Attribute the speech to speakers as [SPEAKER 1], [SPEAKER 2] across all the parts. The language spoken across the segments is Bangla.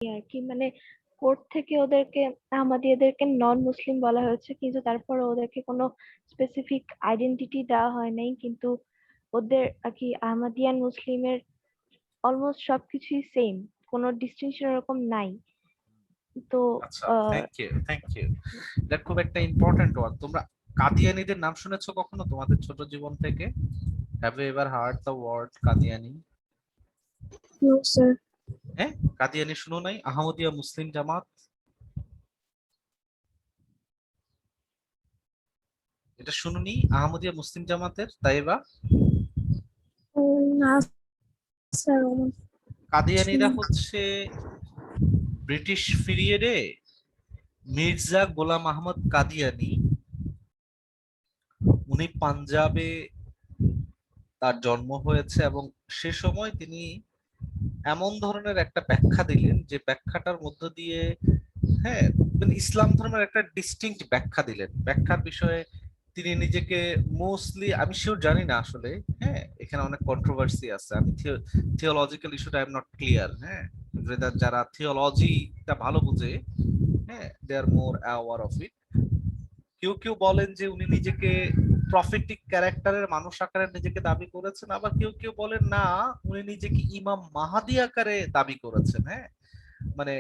[SPEAKER 1] আর কি, মানে কোর্ট থেকে ওদেরকে আহমদিয়াদেরকে নন মুসলিম বলা হয়েছে, কিন্তু তারপর ওদেরকে কোনো স্পেসিফিক আইডেন্টিটি দেওয়া হয় নাই। কিন্তু ওদের আর কি আহমদিয়ান মুসলিমের অলমোস্ট সবকিছুই সেম, কোনো ডিস্টিংশন এরকম নাই। তো
[SPEAKER 2] আচ্ছা, থ্যাংক ইউ, থ্যাংক ইউ। এটা খুব একটা ইম্পর্টেন্ট ওয়ার্ড। তোমরা কাদিয়ানীদের নাম শুনেছো কখনো তোমাদের ছোট জীবন থেকে? Have you ever heard the word Qadiani?
[SPEAKER 3] No, sir.
[SPEAKER 2] হ্যাঁ, কাদিয়ানি শুনো নাই? আহমদিয়া মুসলিম জামাত, এটা শুনুনি? আহমদিয়া মুসলিম জামাতের তাইবা?
[SPEAKER 3] না, স্যার।
[SPEAKER 2] কাদিয়ানীরা হচ্ছে ব্রিটিশ পিরিয়ডে মির্জা গোলাম আহমদ কাদিয়ানি, উনি পাঞ্জাবে তার জন্ম হয়েছে এবং সে সময় তিনি এমন ধরনের একটা ব্যাখ্যা দিলেন যে ব্যাখ্যাটার মধ্য দিয়ে, হ্যাঁ, মানে ইসলাম ধর্মের একটা ডিস্টিংক্ট ব্যাখ্যা দিলেন। ব্যাখ্যার বিষয়ে তিনি নিজেকে মোস্টলি, আমি শিওর জানি না আসলে, হ্যাঁ, এখানে অনেক কন্ট্রোভার্সি আছে, আমি থিওলজিক্যাল ইস্যুটা আই এম নট ক্লিয়ার, হ্যাঁ, যারা থিওলজিটা ভালো বুঝে, হ্যাঁ, দে আর মোর অ্যাওয়ার অফ ইট। কেউ কেউ বলেন যে উনি নিজেকে প্রফেটিক ক্যারেক্টারের মানুষ আকারে নিজেকে দাবি করেছেন, আবার কেউ কেউ বলেন না, উনি নিজেকে ইমাম মাহাদি আকারে দাবি করেছেন। হ্যাঁ, মানে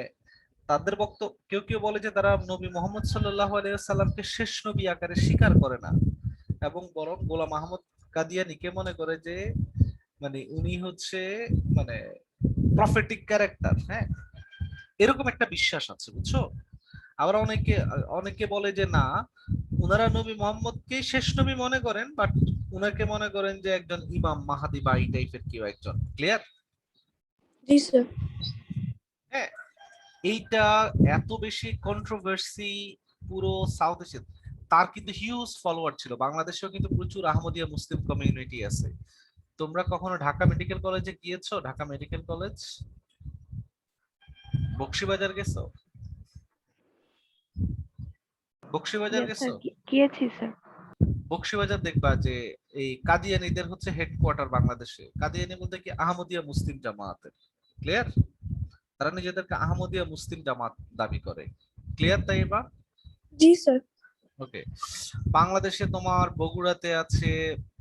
[SPEAKER 2] তাদের বক্তব্য, কেউ কেউ বলে যে তারা নবী মোহাম্মদ সাল্লাল্লাহু আলাইহি সাল্লামকে শেষ নবী আকারে স্বীকার করে না, এবং বরং গোলাম আহমদ কাদিয়ানীকে মনে করে যে মানে উনি হচ্ছে মানে প্রফেটিক ক্যারেক্টার। হ্যাঁ, এরকম একটা বিশ্বাস আছে, বুঝছো? আবার অনেকে অনেকে বলে যে না, উনারা নবী মোহাম্মদকে শেষ নবী মনে করেন, বাট উনাকে মনে করেন যে একজন ইমাম মাহাদি বা এই টাইপের কেউ একজন। ক্লিয়ার?
[SPEAKER 3] জি, স্যার।
[SPEAKER 2] হ্যাঁ, এইটা এত বেশি কন্ট্রোভার্সি পুরো সাউথ এশিয়া। তার কিন্তু হিউজ ফলোয়ার ছিল, বাংলাদেশেও কিন্তু প্রচুর আহমদিয়া মুসলিম কমিউনিটি আছে। তোমরা কখনো ঢাকা মেডিকেল কলেজে গিয়েছো? ঢাকা মেডিকেল কলেজ, বকশীবাজার গেছো? বকশীবাজার
[SPEAKER 1] ইয়েস স্যার,
[SPEAKER 2] গেছো?
[SPEAKER 1] গিয়েছি স্যার।
[SPEAKER 2] বকশীবাজার দেখবা যে এই কাদিয়ানীদের হচ্ছে হেডকোয়ার্টার বাংলাদেশে। কাদিয়ানি বলতে কি আহমদিয়া মুসলিম জামাতের। ক্লিয়ার? তারা নিজেদেরকে আহমদিয়া মুসলিম জামাত দাবি করে। ক্লিয়ার তাই? এবার
[SPEAKER 3] জি, স্যার।
[SPEAKER 2] ওকে। বাংলাদেশে তোমার বগুড়াতে আছে,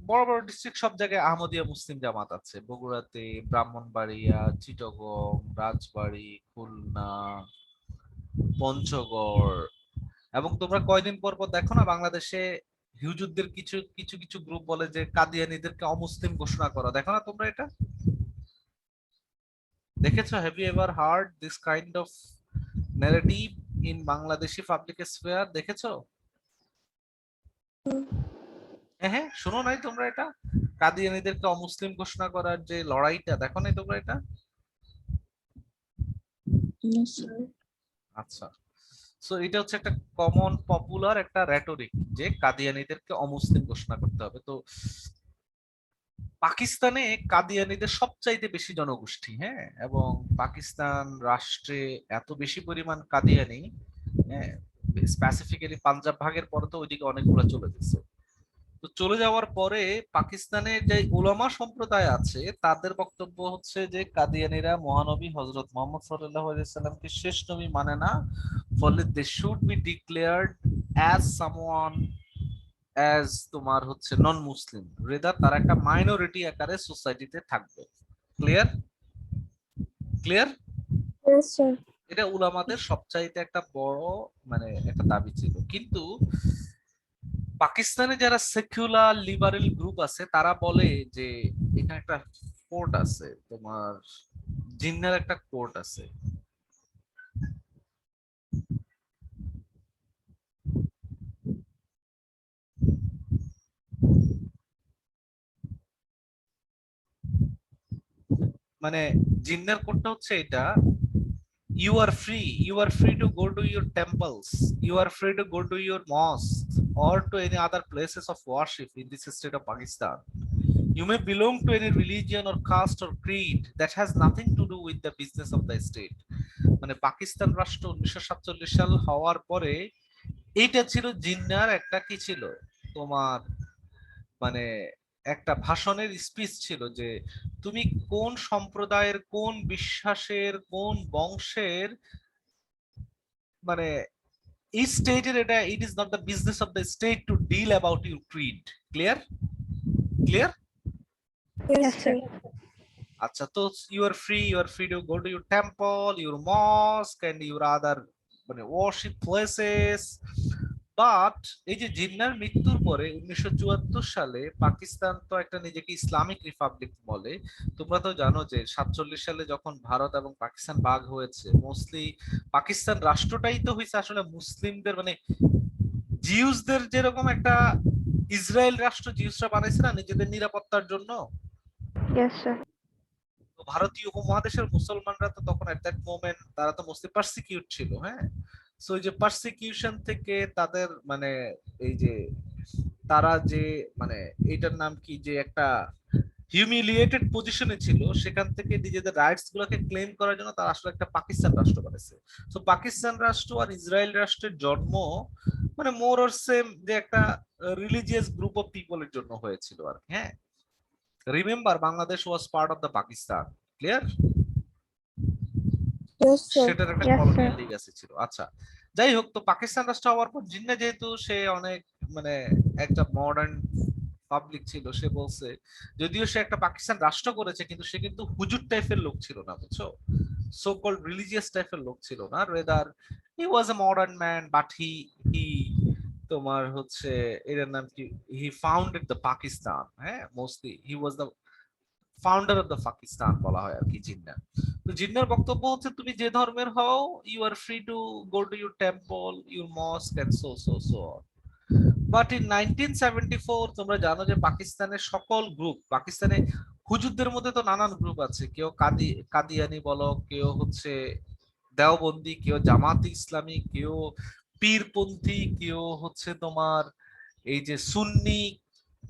[SPEAKER 2] বড় বড় ডিস্ট্রিক্ট সব জায়গায় আহমদিয়া মুসলিম জামাত আছে। বগুড়াতে, ব্রাহ্মণবাড়িয়া, চিটাগং, রাজবাড়ী, খুলনা, পঞ্চগড়। এবং তোমরা কয়দিন পর পর দেখো না বাংলাদেশে হিউজুরদের কিছু কিছু কিছু গ্রুপ বলে যে কাদিয়ানীদেরকে অমুসলিম ঘোষণা করা, দেখো না তোমরা এটা? দেখেছো? Have you ever heard this kind of narrative in Bangladeshi public sphere? দেখেছো? হ্যাঁ হ্যাঁ, শোনো নাই তোমরা এটা? কাদিয়ানীদেরকে অমুসলিম ঘোষণা করার যে লড়াইটা, দেখো নাই তোমরা এটা?
[SPEAKER 3] No, sir.
[SPEAKER 2] আচ্ছা, সো এটা হচ্ছে একটা কমন পপুলার একটা রেটরিক যে কাদিয়ানীদেরকে অমুসলিম ঘোষণা করতে হবে। তো পাকিস্তানে কাদিয়ানীদের সবচাইতে বেশি জনগোষ্ঠী, হ্যাঁ, এবং পাকিস্তান রাষ্ট্রে এত বেশি পরিমাণ কাদিয়ানি, হ্যাঁ, স্পেসিফিক্যালি পাঞ্জাব ভাগের পরে তো ওইদিকে অনেকগুলো চলে গেছে। তো চলে যাওয়ার পরে পাকিস্তানের যে উলামা সম্প্রদায় আছে তাদের বক্তব্য হচ্ছে যে কাদিয়ানীরা মহানবী হযরত মুহাম্মদ সাল্লাল্লাহু আলাইহি সাল্লামকে শেষ নবী মানে না, ফলে they should be declared as someone, as তোমার হচ্ছে নন মুসলিম, রেদার তারা একটা মাইনরিটি আকারে সোসাইটিতে থাকবে। ক্লিয়ার? ক্লিয়ার?
[SPEAKER 3] Yes, sir.
[SPEAKER 2] এটা উলামাদের সবচাইতে একটা বড় মানে একটা দাবি ছিল। কিন্তু পাকিস্তানে যারা সেকুলার লিবারেল গ্রুপ আছে তারা বলে যে এখানে একটা কোর্ট আছে তোমার, জিন্নার একটা কোর্ট আছে। মানে জিন্নার কোর্টটা হচ্ছে এটা, you are free to go to your temples, you are free to go to your mosques or to any other places of worship in this state of Pakistan. You may belong to any religion or caste or creed that has nothing to do with the business of the state. মানে পাকিস্তান রাষ্ট্র 1947 সাল হওয়ার পরে এইটা ছিল জিন্নার একটা কি ছিল তোমার মানে একটা ভাষণের স্পিচ ছিল যে তুমি কোন সম্প্রদায়ের, কোন বিশ্বাসের, কোন বংশের, মানে এই স্টেটের, এটা it is not the business of the state to deal about your creed. Clear? Clear?
[SPEAKER 3] Yes,
[SPEAKER 1] Yes, sir.
[SPEAKER 3] sir.
[SPEAKER 2] আচ্ছা, তো you are free to go to your temple, your mosque and your other মানে ওয়ার্শিপ প্লেসেস। বাট এই যে জিন্নার মৃত্যুর পরে 1974 সালে পাকিস্তান তো একটা নিজেকে ইসলামিক রিপাবলিক বলে। তোমরা তো জানো যে 47 সালে যখন ভারত এবং পাকিস্তান ভাগ হয়েছে, মোস্টলি পাকিস্তান রাষ্ট্রটাই তো হয়েছে আসলে মুসলিমদের, মানে জিউসদের যেরকম একটা ইসরায়েল রাষ্ট্র জিউসরা বানাইছে না নিজেদের নিরাপত্তার জন্য,
[SPEAKER 1] Yes, sir.
[SPEAKER 2] তো ভারতীয় উপমহাদেশের মুসলমানরা তো তখন এট দ্যাট মোমেন্ট তারা তো মোস্টলি পারসিকিউট ছিল। হ্যাঁ, সো এই যে পারসিকিউশন থেকে তাদের মানে এই যে তারা যে মানে এইটার নাম কি, যে একটা হিউমিলিয়েটেড পজিশনে ছিল, সেখান থেকে নিজেদের রাইটস গুলোকে ক্লেম করার জন্য তারা আসলে একটা পাকিস্তান রাষ্ট্র বানাইছে। তো পাকিস্তান রাষ্ট্র আর ইসরায়েল রাষ্ট্রের জন্ম মানে মোর অর সেম যে একটা রিলিজিয়াস গ্রুপ অফ পিপলের জন্য হয়েছিল আর কি। হ্যাঁ, remember Bangladesh was part of the Pakistan. Clear?
[SPEAKER 3] Yes, sir.
[SPEAKER 2] সেটার একটা
[SPEAKER 1] Yes,
[SPEAKER 2] কলোনিয়াল
[SPEAKER 1] sir.
[SPEAKER 2] লিগ্যাসি ছিল। আচ্ছা, যাই হোক, তো পাকিস্তান রাষ্ট্র হওয়ার পর জিন্না যেহেতু সে অনেক মানে একটা মডার্ন পাবলিক ছিল, সে বলছে যদিও সে একটা পাকিস্তান রাষ্ট্র করেছে কিন্তু সে কিন্তু হুজুর টাইপের লোক ছিল না, বুঝছো? সো কল্ড রিলিজিয়াস টাইপের লোক ছিল না, rather he was a modern man, but he তোমার হচ্ছে এর নাম কি, হি ফাউন্ডেড দ্য পাকিস্তান। হ্যাঁ, mostly he was the founder of the Pakistan বলা হয় আর কি জিন্না। তো জিন্নার বক্তব্য হচ্ছে তুমি যে ধর্মের হও, you are free to go to your temple, your mosque and so on. But in 1974 তোমরা জানো যে পাকিস্তানের সকল গ্রুপ, পাকিস্তানে হুজুরদের মধ্যে তো নানান গ্রুপ আছে, কেউ কাদিয়ানি বলো, কেউ হচ্ছে দেওবন্দি, কেউ জামাতি ইসলামী, কেউ পীরপন্থী, কেউ হচ্ছে তোমার এই যে সুন্নি,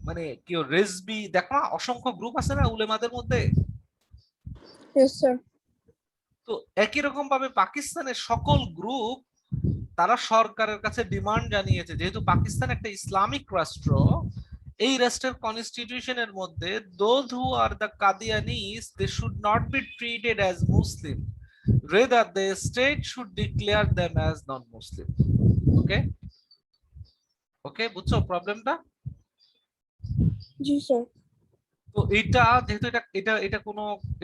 [SPEAKER 2] মানে কেউ রেজবি, দেখো না অসংখ্য গ্রুপ আছে না উলেমাদের মধ্যে।
[SPEAKER 3] Yes, sir.
[SPEAKER 2] তো একই রকম ভাবে পাকিস্তানের সকল গ্রুপ তারা সরকারের কাছে ডিমান্ড জানিয়েছে, যেহেতু পাকিস্তান একটা ইসলামিক রাষ্ট্র, এই রাষ্ট্রের কনস্টিটিউশনের মধ্যে those who are the Qadianis they should not be treated as Muslim, rather the state should declare them as non Muslim. Okay, okay, বুঝছো প্রবলেমটা?
[SPEAKER 3] Ji, sir.
[SPEAKER 2] তো এটা যেহেতু এটা এটা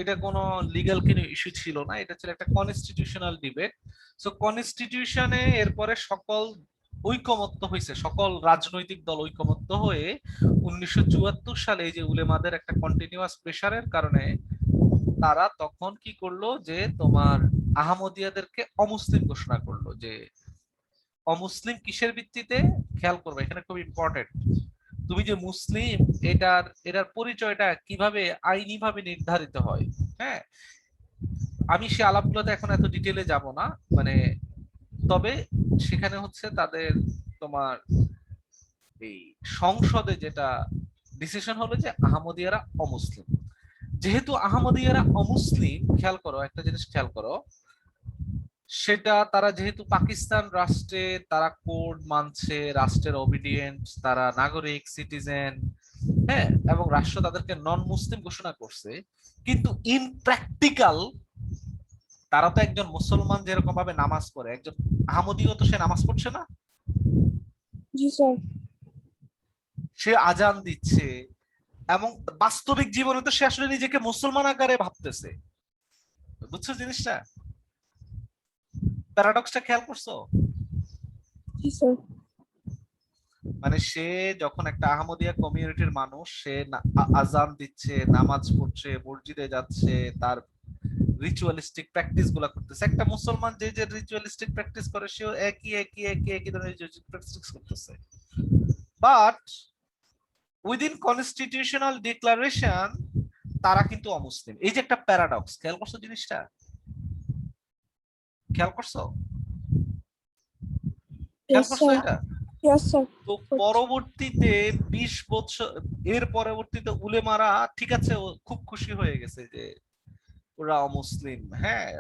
[SPEAKER 2] এটা কোনো লিগ্যাল কোনো ইস্যু ছিল না, এটা ছিল একটা কনস্টিটিউশনাল ডিবেট। সো কনস্টিটিউশনে এরপরে সকল ঐকমত্য হয়েছে, সকল রাজনৈতিক দল ঐকমত্য হয়ে 1974 সালে এই যে উলেমাদের একটা কন্টিনিউয়াস প্রেসারের কারণে তারা তখন কি করলো, যে তোমার আহমদিয়াদেরকে অমুসলিম ঘোষণা করলো। যে অমুসলিম কিসের ভিত্তিতে, খেয়াল করবে এখানে খুব ইম্পর্টেন্ট, তুমি যে মুসলিম এটার পরিচয়টা কিভাবে আইনি ভাবে নির্ধারিত হয়। হ্যাঁ, আমি সে আলাপগুলোতে এখন এত ডিটেলে যাব না, মানে তবে সেখানে হচ্ছে তাদের তোমার এই সংসদে যেটা ডিসিশন হলো যে আহমদিয়ারা অমুসলিম। যেহেতু আহমদিয়ারা অমুসলিম, খেয়াল করো একটা জিনিস, খেয়াল করো, সেটা তারা যেহেতু পাকিস্তান রাষ্ট্রে তারা কোড মানছে, রাষ্ট্রের অবিডিয়েন্ট, তারা নাগরিক সিটিজেন, হ্যাঁ, এবং রাষ্ট্র তাদেরকে নন মুসলিম ঘোষণা করছে, কিন্তু ইন প্র্যাকটিক্যাল তারা তো একজন মুসলমান যেরকম ভাবে নামাজ পড়ে, একজন আহমদীও তো সে নামাজ পড়ছে না,
[SPEAKER 3] Ji, sir.
[SPEAKER 2] সে আজান দিচ্ছে, এবং বাস্তবিক জীবনে তো সে আসলে নিজেকে মুসলমান আকারে ভাবতেছে। বুঝছো জিনিসটা, প্যারাডক্সটা খেয়াল করছো?
[SPEAKER 3] Ji, sir.
[SPEAKER 2] মানে সে যখন একটা আহমদিয়া কমিউনিটির মানুষ, সে আজান দিচ্ছে, নামাজ পড়ছে, মসজিদে যাচ্ছে, তার রিচুয়ালিস্টিক প্র্যাকটিস গুলা করতেছে। একটা মুসলমান যে যে রিচুয়ালিস্টিক প্র্যাকটিস করে, সেও একই ধরনের প্র্যাকটিস করতেছে। বাট উইদিন কনস্টিটিউশনাল ডিক্লারেশন তারা কিন্তু অমুসলিম। এই যে একটা প্যারাডক্স, খেয়াল করছো জিনিসটা? খেয়াল করছো? খেয়াল
[SPEAKER 3] Yes,
[SPEAKER 2] করছো
[SPEAKER 3] sir.
[SPEAKER 2] এটা?
[SPEAKER 3] Yes, sir.
[SPEAKER 2] তো পরবর্তীতে 20 বছর এর পরবর্তীতে উলেমারা ঠিক আছে খুব খুশি হয়ে গেছে যে ওরা অমুসলিম। হ্যাঁ,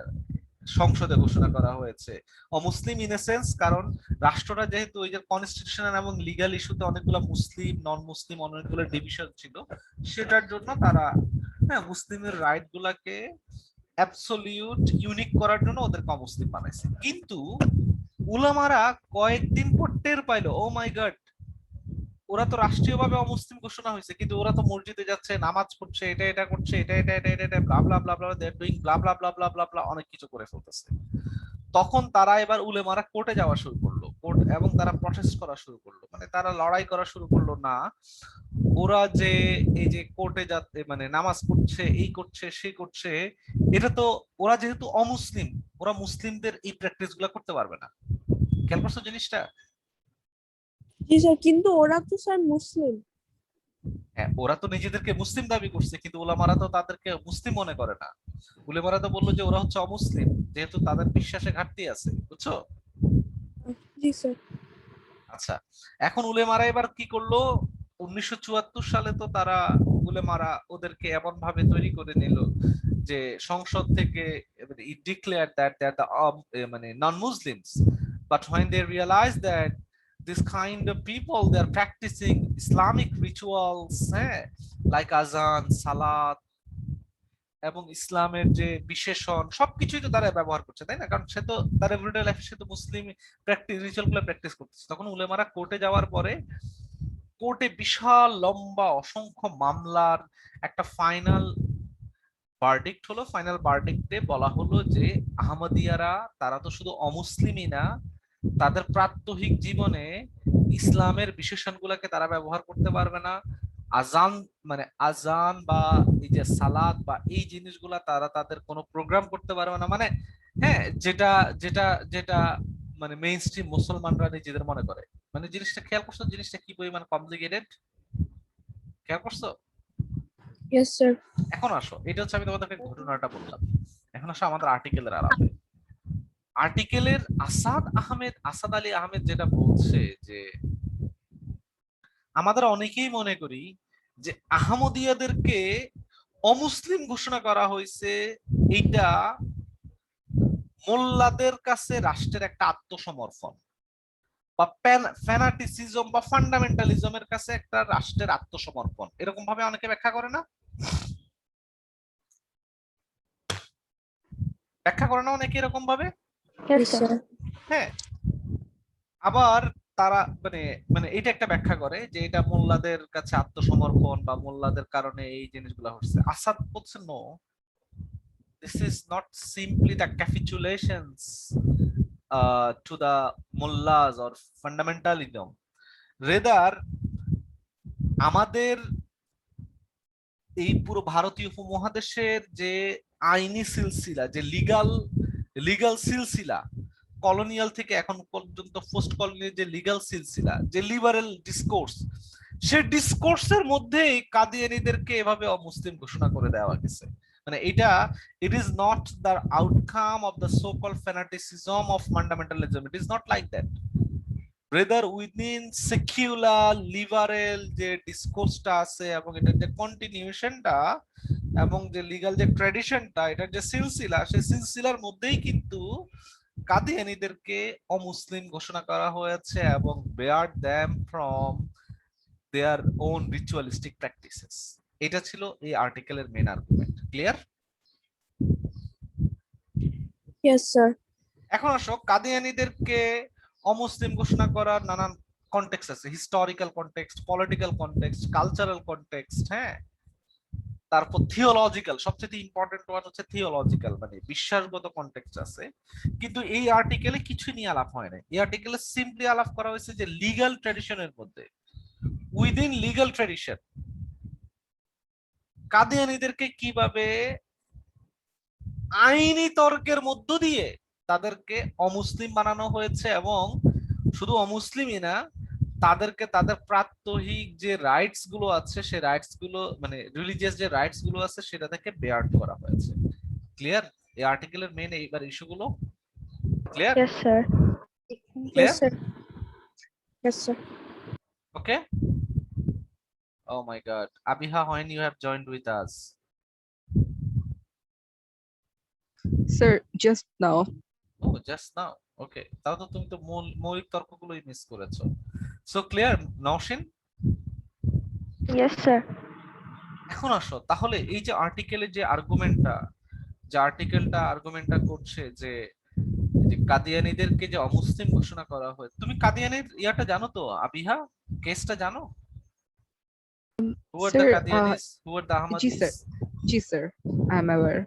[SPEAKER 2] সংসদে ঘোষণা করা হয়েছে। অমুসলিম ইন এ সেন্স, কারণ রাষ্ট্রটা যেহেতু ওই যে কনস্টিটিউশনাল এবং লিগ্যাল ইস্যুতে অনেকগুলো মুসলিম নন মুসলিম অনেকগুলো ডিভিশন ছিল, সেটার জন্য তারা হ্যাঁ মুসলিমের রাইট গুলাকে অ্যাবসলিউট ইউনিক করার জন্য ওদেরকে অমুসলিম বানাইছে। কিন্তু উলামারা কয়েকদিন পর টের পাইলো, ও মাই গড, ওরা তো রাষ্ট্রীয়ভাবে অমুসলিম ঘোষণা হয়েছে, কিন্তু ওরা তো মসজিদে যাচ্ছে, নামাজ পড়ছে, এটা এটা করছে, এটা এটা এটা এটা এটা ব্লা ব্লা ব্লা ব্লা, দে আর ডুইং ব্লা ব্লা ব্লা ব্লা ব্লা ব্লা, অনেক কিছু করে ফেলতেছে। তখন তারা এবার উলেমারা কোর্টে যাওয়া শুরু করলো, কোর্ট, এবং তারা প্রটেস্ট করা শুরু করলো, মানে তারা লড়াই করা শুরু করলো। না, ওরা যে এই যে কোর্টে যাচ্ছে, মানে নামাজ পড়ছে, এই করছে, সেই করছে, এটা তো ওরা যেহেতু অমুসলিম, ওরা মুসলিমদের এই প্র্যাকটিস গুলা করতে পারবে না। খেয়াল করছো জিনিসটা?
[SPEAKER 3] জি স্যার, কিন্তু ওরা তো স্যার মুসলিম।
[SPEAKER 2] হ্যাঁ, ওরা তো নিজেদেরকে মুসলিম দাবি করছে, কিন্তু উলামারা তো তাদেরকে মুসলিম মনে করে না। উলামারা তো বললো যে ওরা হচ্ছে অমুসলিম, যেহেতু তাদের বিশ্বাসে ঘাটতি আছে, বুঝছো?
[SPEAKER 3] জি স্যার।
[SPEAKER 2] আচ্ছা, এখন উলেমারা এবার কি করলো, 1974 সালে তো তারা উলেমারা ওদেরকে এমন ভাবে তৈরি করে নিল যে সংসদ থেকে declare that they are the মানে non Muslims, but when they realize that this kind of people they are practicing Islamic rituals, হ্যাঁ, like azan, salat, এবং ইসলামের যে বিশেষণ সবকিছুই তো তারা ব্যবহার করছে, তাই না? কারণ সে তো তার এভরিডে লাইফে সে তো মুসলিম প্র্যাকটিস রিচুয়াল গুলো প্র্যাকটিস করতেছে। তখন উলেমারা কোর্টে যাওয়ার পরে কোর্টে বিশাল লম্বা অসংখ্য মামলার একটা ফাইনাল ভার্ডিক্ট হলো। ফাইনাল ভার্ডিক্টে বলা হলো যে আহমদিয়ারা তারা তো শুধু অমুসলিমই না, তাদের প্রাত্যহিক জীবনে ইসলামের বিশেষণগুলোকে তারা ব্যবহার করতে পারবে না। আজান, মানে আজান বা এই যে সালাত বা এই জিনিসগুলা তারা তাদের কোনো প্রোগ্রাম করতে পারবে না, মানে হ্যাঁ, যেটা যেটা যেটা মানে মেইন স্ট্রিম মুসলমানরা নিজেদের মনে করে। মানে জিনিসটা খেয়াল করছো, জিনিসটা কি পরিমাণ কমপ্লিকেটেড, খেয়াল করছো?
[SPEAKER 3] Yes sir.
[SPEAKER 2] এখন আসো, এটা হচ্ছে আমি তোমাদেরকে ঘটনাটা বললাম, এখন আসো আমাদের আর্টিকেলের আলাপে। আর্টিকেলের আসাদ আলী আহমেদ যেটা বলছে যে আমাদের অনেকেই মনে করি যে আহমদিয়াদেরকে অমুসলিম ঘোষণা করা হয়েছে, এইটা মোল্লাদের কাছে রাষ্ট্রের একটা আত্মসমর্পণ, বা ফ্যানাটিসিজম বা ফান্ডামেন্টালিজমের কাছে একটা রাষ্ট্রের আত্মসমর্পণ, এরকম ভাবে অনেকে ব্যাখ্যা করে না? ব্যাখ্যা করে না অনেকে এরকম ভাবে?
[SPEAKER 1] Yes,
[SPEAKER 3] yes
[SPEAKER 1] sir.
[SPEAKER 3] স্যার।
[SPEAKER 2] হ্যাঁ, আবার তারা মানে মানে এটা একটা ব্যাখ্যা করে যে এটা মোল্লাদের কাছে আত্মসমর্পণ বা মোল্লাদের কারণে এই জিনিসগুলো হচ্ছে। আসাদ বলছে no, this is not simply the capitulations to the mullahs or fundamentalism, rather আমাদের এই পুরো ভারতীয় উপমহাদেশের যে আইনি সিলসিলা, যে লিগাল লিগাল সিলসিলা, কলোনিয়াল থেকে এখন পর্যন্ত পোস্ট কলোনিয়াল যে লিগাল সিলসিলা, যে লিবারেল ডিসকোর্স, সে ডিসকোর্সের মধ্যে কাদিয়ানীদেরকে এভাবে অমুসলিম ঘোষণা করে দেওয়া গেছে। মানে এটা, it is not the outcome of the so called fanaticism of fundamentalism, it is not like that. Rather within secular liberal যে ডিসকোর্সটা আছে এবং এটার যে কন্টিনিউশনটা এবং যে লিগাল যে ট্র্যাডিশনটা, এটার যে সিলসিলা, সেই সিলসিলার মধ্যেই কিন্তু কাদিয়ানীদেরকে অমুসলিম ঘোষণা করা হয়েছে এবং barred them from their own ritualistic practices. এটা ছিল এই আর্টিকেলের main argument. Clear?
[SPEAKER 3] Yes sir.
[SPEAKER 2] এখন আসো, কাদিয়ানীদেরকে অমুসলিম ঘোষণা করার নানান কনটেক্সট আছে, historical context, political context, cultural context, হ্যাঁ, তারপর থিওলজিক্যাল, সবচেয়ে ইম্পর্টেন্ট ওয়ান হচ্ছে থিওলজিক্যাল, মানে বিশ্বাসগত কনটেক্সট আছে। কিন্তু এই আর্টিকেলে কিছু নিয়ে আলাপ হয় না। এই আর্টিকেলে সিম্পলি আলাপ করা হয়েছে যে লিগ্যাল ট্র্যাডিশনের মধ্যে, উইদিন লিগ্যাল ট্র্যাডিশন, কাদিয়ানীদেরকে কিভাবে আইনি তর্কের মধ্য দিয়ে তাদেরকে অমুসলিম বানানো হয়েছে, এবং শুধু অমুসলিমই না, তাদেরকে তাদের প্রাত্যহিক যে রাইটস গুলো আছে, সেই রাইটস গুলো মানে রিলিজিয়াস যে রাইটস গুলো আছে সেটা থেকে বেয়ার্ড করা হয়েছে। ক্লিয়ার? এই আর্টিকেলের মেইন এইবার ইস্যুগুলো clear?
[SPEAKER 1] Yes, sir.
[SPEAKER 3] Yes
[SPEAKER 2] clear?
[SPEAKER 3] Sir. Yes sir.
[SPEAKER 2] Okay. Oh my God, Abiha, when you have joined with us?
[SPEAKER 3] Sir, just now.
[SPEAKER 2] O just now, ওকে, তাহলে তো তুমি তো মৌলিক তর্কগুলোই মিস করেছো। So clear Nowshin?
[SPEAKER 1] Yes sir.
[SPEAKER 2] এখন আসো তাহলে এই যে আর্টিকেলের যে আর্গুমেন্টটা করছে যে যে কাদিয়ানীদেরকে যে অমুসলিম ঘোষণা করা হয়, তুমি কাদিয়ানির ইয়াটা জানো তো আবিহা, কেসটা জানো? Who are the
[SPEAKER 3] Sir,
[SPEAKER 2] Qadianis, who are the
[SPEAKER 3] Ji
[SPEAKER 2] Ahmadis?
[SPEAKER 3] sir. Ji sir. I'm aware.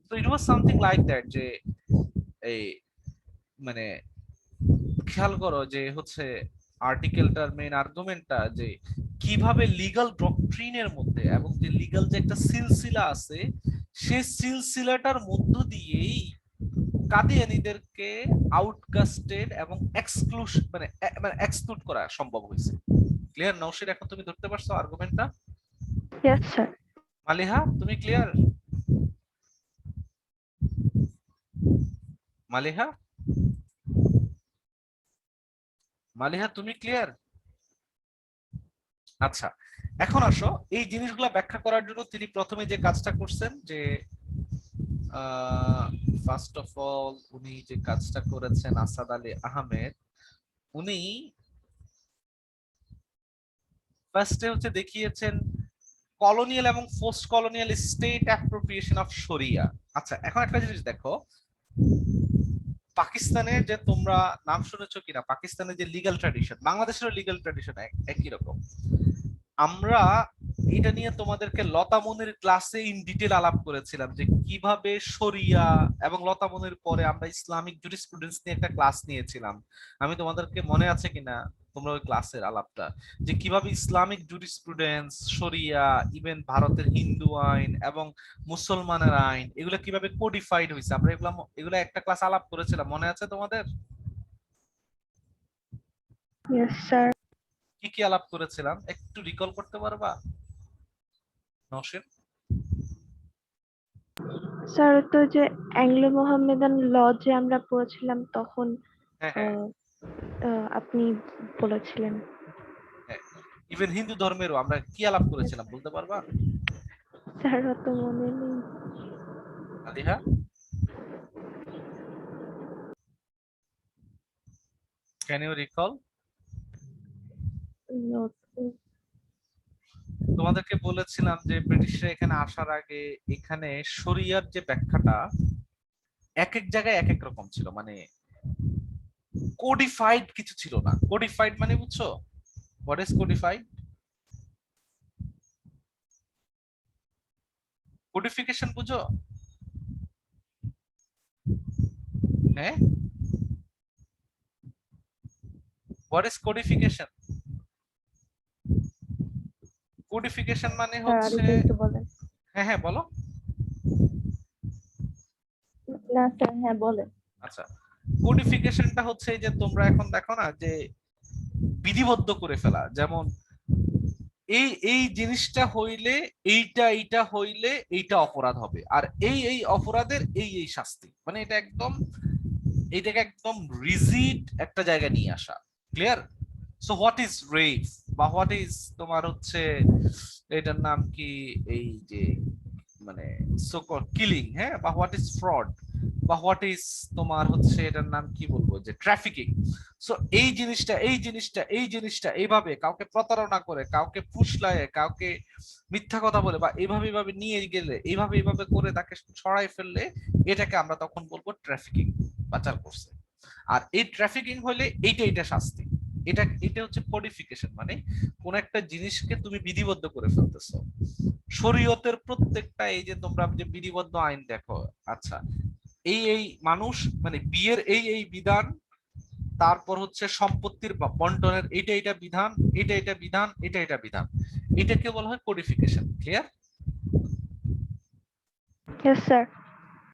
[SPEAKER 2] তো it was something like that, যে এই মানে খেয়াল করো যে হচ্ছে আর্টিকেলটার মেইন আর্গুমেন্টটা যে কিভাবে লিগ্যাল ডক্ট্রিনের মধ্যে এবং যে লিগ্যাল যে একটা সিলসিলা আছে, সেই সিলসিলাটার মধ্য দিয়েই কাদিয়ানীদেরকে আউটকাস্টেড এবং এক্সক্লুশন মানে এক্সক্লুড করা সম্ভব হয়েছে। ক্লিয়ার নওশির? এখন তুমি ধরতে পারছো আর্গুমেন্টটা?
[SPEAKER 1] Yes sir.
[SPEAKER 2] মালিহা তুমি ক্লিয়ার? মালিহা, মালিহা তুমি ক্লিয়ার? আচ্ছা, এখন আসো এই জিনিসগুলো ব্যাখ্যা করার জন্য তিনি প্রথমে যে কাজটা করছেন যে ফার্স্ট অফ অল উনি যে কাজটা করেছেন আসাদ আলী আহমেদ, উনি ফার্স্টে হচ্ছে দেখিয়েছেন কলোনিয়াল এবং post colonial state appropriation of শরিয়া। আচ্ছা, এখন একটা জিনিস দেখো, পাকিস্তানের যে তোমরা নাম শুনেছো কিনা, পাকিস্তানের যে লিগ্যাল ট্র্যাডিশন, বাংলাদেশেরও লিগ্যাল ট্র্যাডিশন একই রকম। আমরা এটা নিয়ে তোমাদেরকে লতা মনির ক্লাসে ইন ডিটেল আলাপ করেছিলাম যে কিভাবে শরিয়া, এবং লতা মনির পরে আমরা ইসলামিক জুরিসপ্রুডেন্স নিয়ে একটা ক্লাস নিয়েছিলাম। আমি তোমাদেরকে মনে আছে কিনা তোমরা ওই ক্লাসের আলাপটা, যে কিভাবে ইসলামিক জুরিসপ্রুডেন্স, শরিয়া, ইভেন ভারতের হিন্দু আইন এবং মুসলমানের আইন, এগুলো কিভাবে কোডিফাইড হয়েছে, আমরা এগুলো একটা ক্লাস আলাপ করেছিলাম, মনে আছে তোমাদের?
[SPEAKER 1] Yes sir.
[SPEAKER 2] কি কি আলাপ করেছিলাম একটু রিকল করতে পারবা নওশিন?
[SPEAKER 1] স্যার তো যে অ্যাংলো মোহামেডান ল যে আমরা পড়েছিলাম তখন
[SPEAKER 2] হ্যাঁ হ্যাঁ
[SPEAKER 1] আহ, আপনি বলেছিলেন।
[SPEAKER 2] হ্যাঁ, ইভেন হিন্দু ধর্মেরও আমরা কি আলাপ করেছিলাম বলতে পারবা
[SPEAKER 1] স্যার অত মনে নেই।
[SPEAKER 2] আলিহা? Can you recall? তোমাদেরকে বলেছিলাম যে ব্রিটিশরা এখানে আসার আগে এখানে শরিয়ার যে ব্যাখ্যাটা এক এক জায়গায় এক এক রকম ছিল, মানে কোডিফাইড কিছু ছিল না। কোডিফাইড মানে বুঝছো? What is codified? কোডিফিকেশন বুঝো? হ্যাঁ, হোয়াট ইজ কোডিফিকেশন? কোডিফিকেশন মানে
[SPEAKER 1] স্যার
[SPEAKER 2] হচ্ছে,
[SPEAKER 1] আরেকটু একটু বলেন।
[SPEAKER 2] হ্যাঁ হ্যাঁ বলো।
[SPEAKER 1] না স্যার, হ্যাঁ বলেন।
[SPEAKER 2] আচ্ছা, কোডিফিকেশনটা হচ্ছে এই যে তোমরা এখন দেখো না যে বিধিবদ্ধ করে ফেলা, যেমন এই এই জিনিসটা হইলে এইটা হইলে এইটা অপরাধ হবে, আর এই এই অপরাধের এই এই শাস্তি, মানে এটা একদম এইটাকে একদম রিজিড একটা জায়গায় নিয়ে আসা। Clear? So what is rape, বা হোয়াট ইজ তোমার হচ্ছে এটার নাম কি, এই যে মানে সো কল্ড কিলিং, হ্যাঁ, বা হোয়াট ইজ ফ্রড, বা হোয়াট ইজ তোমার হচ্ছে এটার নাম কি বলবো, যে ট্রাফিকিং। সো এই জিনিসটা এইভাবে কাউকে প্রতারণা করে, কাউকে ফুসলায়, কাউকে মিথ্যা কথা বলে, বা এইভাবে নিয়ে গেলে, এইভাবে করে তাকে ছড়াই ফেললে, এটাকে আমরা তখন বলবো ট্রাফিকিং, পাচার করছে। আর এই ট্রাফিকিং হলে এইটা শাস্তি। এটা হচ্ছে কোডিফিকেশন, মানে কোন একটা জিনিসকে তুমি বিধিবদ্ধ করে ফেলতেছো। শরীয়তের প্রত্যেকটা এই যে তোমরা যে বিধিবদ্ধ আইন দেখো, আচ্ছা এই এই মানুষ মানে বিয়ের এই এই বিধান, তারপর হচ্ছে সম্পত্তির বন্টনের এটা বিধান, এটা বিধান, এটা বিধান, এটাকে বলা হয় কোডিফিকেশন। ক্লিয়ার?
[SPEAKER 1] Yes sir.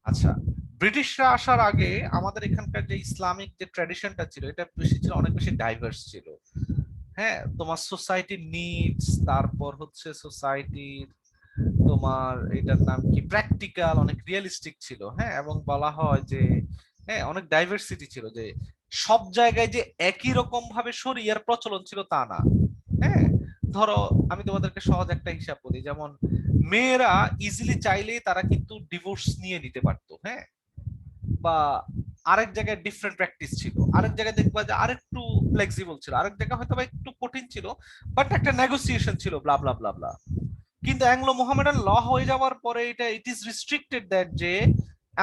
[SPEAKER 2] আচ্ছা, ব্রিটিশরা আসার আগে আমাদের এখানকার যে ইসলামিক যে ট্র্যাডিশনটা ছিল, এটা বেশি ছিল, অনেক বেশি ডাইভার্স ছিল। হ্যাঁ, তোমার সোসাইটির নিডস, তারপর হচ্ছে সোসাইটির তোমার এটার নাম কি প্র্যাকটিক্যাল, অনেক রিয়েলিস্টিক ছিল। হ্যাঁ, এবং বলা হয় যে হ্যাঁ অনেক ডাইভার্সিটি ছিল, যে সব জায়গায় যে একই রকম ভাবে শরিয়ার প্রচলন ছিল তা না। হ্যাঁ, ধরো আমি তোমাদেরকে সহজ একটা হিসাব বলি, যেমন মেয়েরা ইজিলি চাইলেই তারা কিন্তু ডিভোর্স নিয়ে নিতে পারতো, হ্যাঁ, বা আরেক জায়গায় ডিফারেন্ট প্র্যাকটিস ছিল, আরেক জায়গায় দেখবা যে আরেকটু ফ্লেক্সিবল ছিল, আরেক জায়গায় হয়তো বা একটু কঠিন ছিল, বাট একটা নেগোসিয়েশন ছিল, ব্লা ব্লা ব্লা ব্লা। কিন্তু অ্যাংলো মোহামেডান ল হয়ে যাওয়ার পরে এটা ইট ইজ রিস্ট্রিক্টেড দ্যাট, যে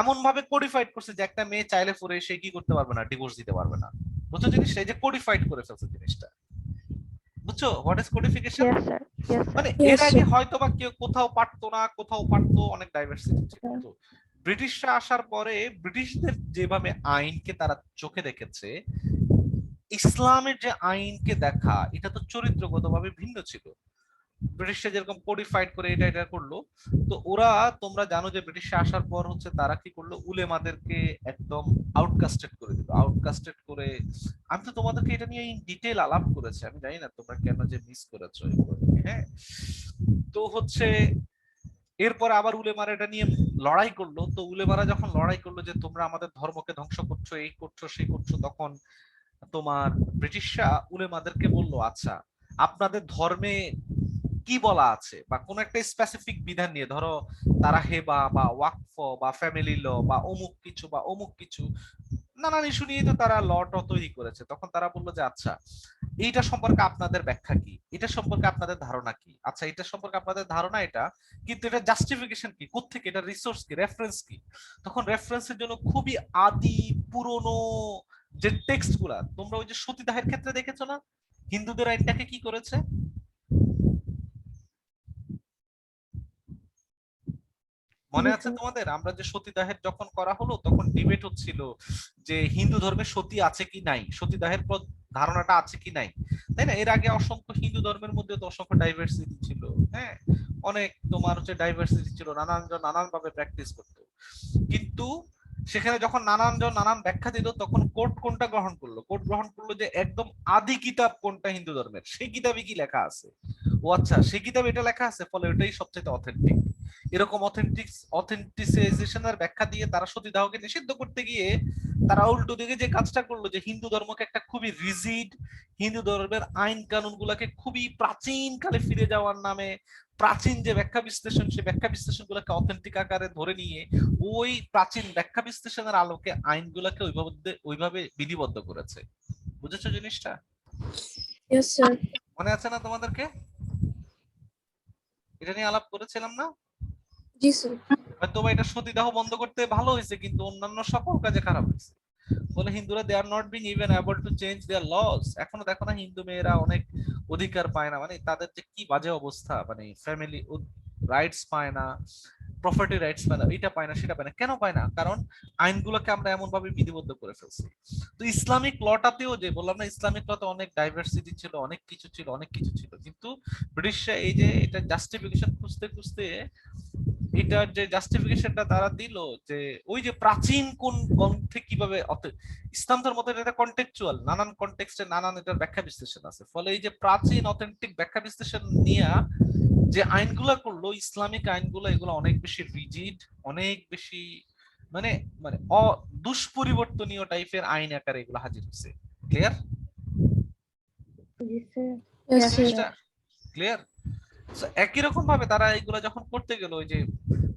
[SPEAKER 2] এমন ভাবে কোডিফাইড করছে যে একটা মেয়ে চাইলে পরে সে কি করতে পারবে না, ডিভোর্স দিতে পারবে না। বুঝছো জিনিসটা, এই যে কোডিফাইড করে ফেলছে জিনিসটা, বুঝছো what is codification?
[SPEAKER 1] Yes sir, yes sir.
[SPEAKER 2] মানে এর
[SPEAKER 3] Yes,
[SPEAKER 2] আগে
[SPEAKER 3] sir.
[SPEAKER 2] হয়তো বা কেউ কোথাও পারতো না, কোথাও পারতো, অনেক ডাইভার্সিটি ছিল,
[SPEAKER 1] স্যার,
[SPEAKER 2] কিন্তু ব্রিটিশরা আসার পরে ব্রিটিশদের যেভাবে আইনকে তারা চোখে দেখেছে, ইসলামের যে আইনকে দেখা, এটা তো চরিত্রগতভাবে ভিন্ন ছিল। ব্রিটিশরা যেরকম কোডিফাইড করে এটা এটা করলো, তো ওরা, তোমরা জানো যে ব্রিটিশরা আসার পর হচ্ছে তারা কি করলো, উলেমাদেরকে একদম আউটকাস্টেড করে দিল, আউটকাস্টেড করে। আমি তো তোমাদেরকে এটা নিয়ে ইন ডিটেল আলাপ করেছি, আমি জানি না তোমরা কেন যে মিস করেছো এগুলো নিয়ে, হ্যাঁ। তো হচ্ছে এরপর আবার উলেমারা এটা নিয়ে লড়াই করলো, তো উলেমারা যখন লড়াই করলো যে তোমরা আমাদের ধর্মকে ধ্বংস করছো, এই করছো সেই করছো, তখন তোমার ব্রিটিশরা উলেমাদেরকে বললো, আচ্ছা আপনাদের ধর্মে কি বলা আছে, বা কোন একটা স্পেসিফিক বিধান নিয়ে, ধরো তারা হেবা বা ওয়াকফ বা ফ্যামিলি ল বা অমুক কিছু বা অমুক কিছু, নানান ইস্যু নিয়ে তো তারা লটা তৈরি করেছে। তখন তারা বললো যে আচ্ছা এইটা সম্পর্কে আপনাদের ব্যাখ্যা কি, এটা সম্পর্কে আপনাদের ধারণা কি, আচ্ছা এটা সম্পর্কে আপনাদের ধারণা এটা, কিন্তু এটা জাস্টিফিকেশন কি, কোত্থেকে, এটা রিসোর্স কি, রেফারেন্স কি। তখন রেফারেন্সের জন্য খুবই আদি পুরনো যে টেক্সট গুলা, তোমরা ওই যে সতীদাহের ক্ষেত্রে দেখেছো না, হিন্দুদের আইনটাকে কি করেছে, মনে
[SPEAKER 1] জি
[SPEAKER 2] আছে
[SPEAKER 1] স্যার।
[SPEAKER 2] তোমাদের? আমরা যে সতীদাহের যখন করা হলো তখন ডিবেট হচ্ছিল যে হিন্দু ধর্মে সতী আছে কি নাই, সতীদাহের ধারণাটা আছে কি নাই, তাই না? এর আগে অসংখ্য হিন্দু ধর্মের মধ্যে তো অসংখ্য ডাইভার্সিটি ছিল, হ্যাঁ, অনেক তোমার হচ্ছে ডাইভার্সিটি ছিল, নানানজন নানান ভাবে প্র্যাকটিস করতো, কিন্তু সেখানে যখন নানানজন নানান ব্যাখ্যা দিল, তখন কোর্ট কোনটা গ্রহণ করলো, কোর্ট গ্রহণ করলো যে একদম আদি কিতাব কোনটা হিন্দু ধর্মের, সেই কিতাবে কি লেখা আছে, ও আচ্ছা সেই কিতাবে এটা লেখা আছে, ফলে ওটাই সবচেয়ে অথেন্টিক। এরকম অথেন্টিসিজেশনের ব্যাখ্যা দিয়ে তারা সতীদাহকে নিষিদ্ধ করতে গিয়ে তারা উল্টো দিকে যে কাজটা করলো, যে হিন্দু ধর্মকে একটা খুবই রিজিড, হিন্দু ধর্মের আইন কানুন গুলাকে খুবই প্রাচীন কালে ফিরে যাওয়ার নামে প্রাচীন যে ব্যাখ্যা বিশ্লেষণ, সেই ব্যাখ্যা বিশ্লেষণ গুলাকে অথেন্টিক আকারে ধরে নিয়ে ওই প্রাচীন ব্যাখ্যা বিশ্লেষণের আলোকে আইনগুলোকে ওইভাবে ওইভাবে বিধিবদ্ধ করেছে। বুঝেছো জিনিসটা?
[SPEAKER 3] Yes, sir.
[SPEAKER 2] মনে আছে না তোমাদেরকে? এটা নিয়ে আলাপ করেছিলাম না?
[SPEAKER 3] জি স্যার।
[SPEAKER 2] হয়তো বা এটা সতীদাহ বন্ধ করতে ভালো হয়েছে, কিন্তু অন্যান্য সকল কাজে খারাপ হয়েছে। বলে হিন্দুরা they are not being even able to change their loss. এখনো দেখো না হিন্দু মেয়েরা অনেক অধিকার পায় না, মানে তাদের যে কি বাজে অবস্থা, মানে ফ্যামিলি রাইটস পায় না, প্রপার্টি রাইটস পায় না, এটা পায় না সেটা পায় না। কেন পায় না? কারণ আইনগুলোকে আমরা এমন ভাবে বিধিবদ্ধ করে ফেলছি। তো ইসলামিক লটাতেও যে বললাম না, ইসলামিক লতে অনেক ডাইভার্সিটি ছিল, অনেক কিছু ছিল, অনেক কিছু ছিল, কিন্তু ব্রিটিশরা এই যে এটা জাস্টিফিকেশন খুঁজতে খুঁজতে এটার যে জাস্টিফিকেশনটা তারা দিল, যে ওই যে প্রাচীন কোন গ্রন্থে কিভাবে ইসলাম ধর্ম তো এটা কন্টেক্সচুয়াল, নানান কন্টেক্সটে নানান এটার ব্যাখ্যা বিশ্লেষণ আছে, ফলে এই যে প্রাচীন অথেন্টিক ব্যাখ্যা বিশ্লেষণ নিয়ে যে আইনগুলা করলো, ইসলামিক আইনগুলো, এগুলো অনেক বেশি রিজিড, অনেক বেশি মানে মানে দুষ্পরিবর্তনীয় টাইপের আইন আকারে এগুলো হাজির হচ্ছে। ক্লিয়ার?
[SPEAKER 1] জি sir.
[SPEAKER 3] Yes,
[SPEAKER 1] Yes,
[SPEAKER 3] sir.
[SPEAKER 1] sir.
[SPEAKER 2] Clear? একই রকম ভাবে তারা এগুলা যখন করতে গেল, ওই যে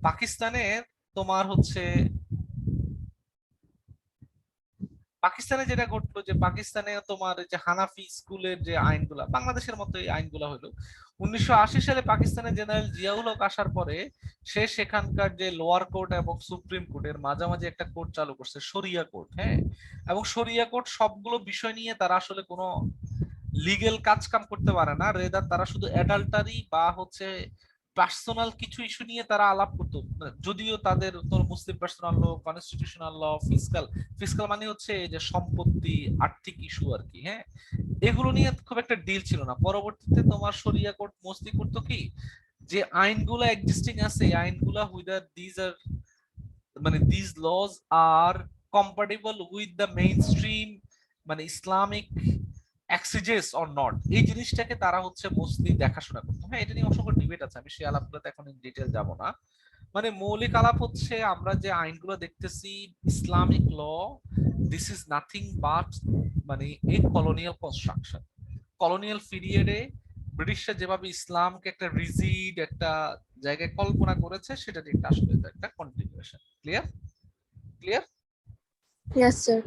[SPEAKER 2] পাকিস্তানের তোমার হচ্ছে পাকিস্তানে যেটা ঘটলো, যে পাকিস্তানে তোমার যে হানাফি স্কুলের যে আইনগুলা, বাংলাদেশের মতো এই আইনগুলা হলো 1980 সালে পাকিস্তানের জেনারেল জিয়াউল হক আসার পরে সে সেখানকার যে লোয়ার কোর্ট এবং সুপ্রিম কোর্টের মাঝামাঝি একটা কোর্ট চালু করছে, শরিয়া কোর্ট, হ্যাঁ। এবং শরিয়া কোর্ট সবগুলো বিষয় নিয়ে তারা আসলে কোনো লিগেল কাজ কাম করতে পারে না, রেদার তারা শুধু অ্যাডাল্টারি বা হচ্ছে পার্সোনাল কিছু ইস্যু নিয়ে তারা আলাপ করতো। যদিও তাদের তোর মুসলিম পার্সোনাল ল, কনস্টিটিউশনাল ল, ফিসকাল, ফিসকাল মানে হচ্ছে এই যে সম্পত্তি, আর্থিক ইস্যু আর কি, হ্যাঁ, এগুলো নিয়ে খুব একটা ডিল ছিল না। পরবর্তীতে তোমার শরিয়া কোর্ট মোস্টলি করতো কি, যে আইনগুলো এক্সিস্টিং আছে, এই আইনগুলা হুইদার দিজ আর মানে these laws are compatible with the mainstream মানে ইসলামিক এক্সিজেস অর নট, এই জিনিসটাকে তারা হচ্ছে মোস্টলি দেখাশোনা করতো। হ্যাঁ, এটা নিয়ে অসংখ্য ডিবেট আছে, আমি সেই আলাপগুলোতে এখন ডিটেল যাব না। মানে মৌলিক আলাপ হচ্ছে আমরা যে আইনগুলো দেখতেছি Islamic law, this is nothing but মানে এ কলোনিয়াল কনস্ট্রাকশন। কলোনিয়াল পিরিয়ডে ব্রিটিশরা যেভাবে ইসলামকে একটা রিজিড একটা জায়গায় কল্পনা করেছে সেটা ঠিক আসলে এটা একটা continuation. Clear? Clear?
[SPEAKER 3] Yes, sir.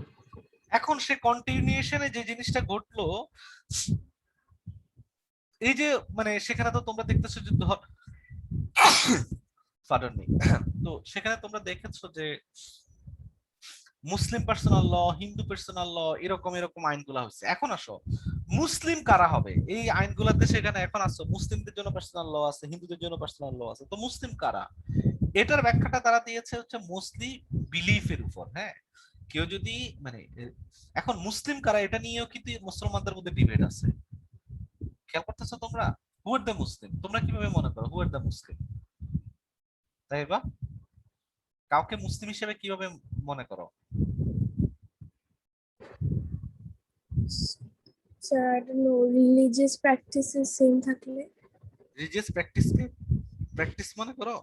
[SPEAKER 2] এখন সে কন্টিনিউয়েশনে যে জিনিসটা ঘটলো, এই যে মানে সেখানে তো তোমরা দেখতেছো যে pardon me, তো সেখানে তোমরা দেখেছো যে মুসলিম পার্সোনাল ল, হিন্দু পার্সোনাল ল, এরকম এরকম আইনগুলো হচ্ছে। এখন আসো মুসলিম কারা হবে এই আইনগুলোতে? সেখানে এখন আসো মুসলিমদের জন্য পার্সোনাল ল আছে, হিন্দুদের জন্য পার্সোনাল ল আছে, তো মুসলিম কারা? এটার ব্যাখ্যাটা তারা দিয়েছে হচ্ছে মোস্টলি বিলিফের উপর। হ্যাঁ, কেউ যদি মানে এখন মুসলিম কারা এটা নিয়েও কিন্তু মুসলমানদের মধ্যে ডিবেট আছে। খেয়াল করতেছো তোমরা? হু আর দ্য মুসলিম, তোমরা কিভাবে মনে করো হু আর দ্য মুসলিম? তাই বা কাউকে মুসলিম হিসেবে কিভাবে মনে করো?
[SPEAKER 3] Sir, I don't know, religious practices same থাকলে।
[SPEAKER 2] রিলিজিয়াস প্র্যাকটিসকে প্র্যাকটিস মনে করো?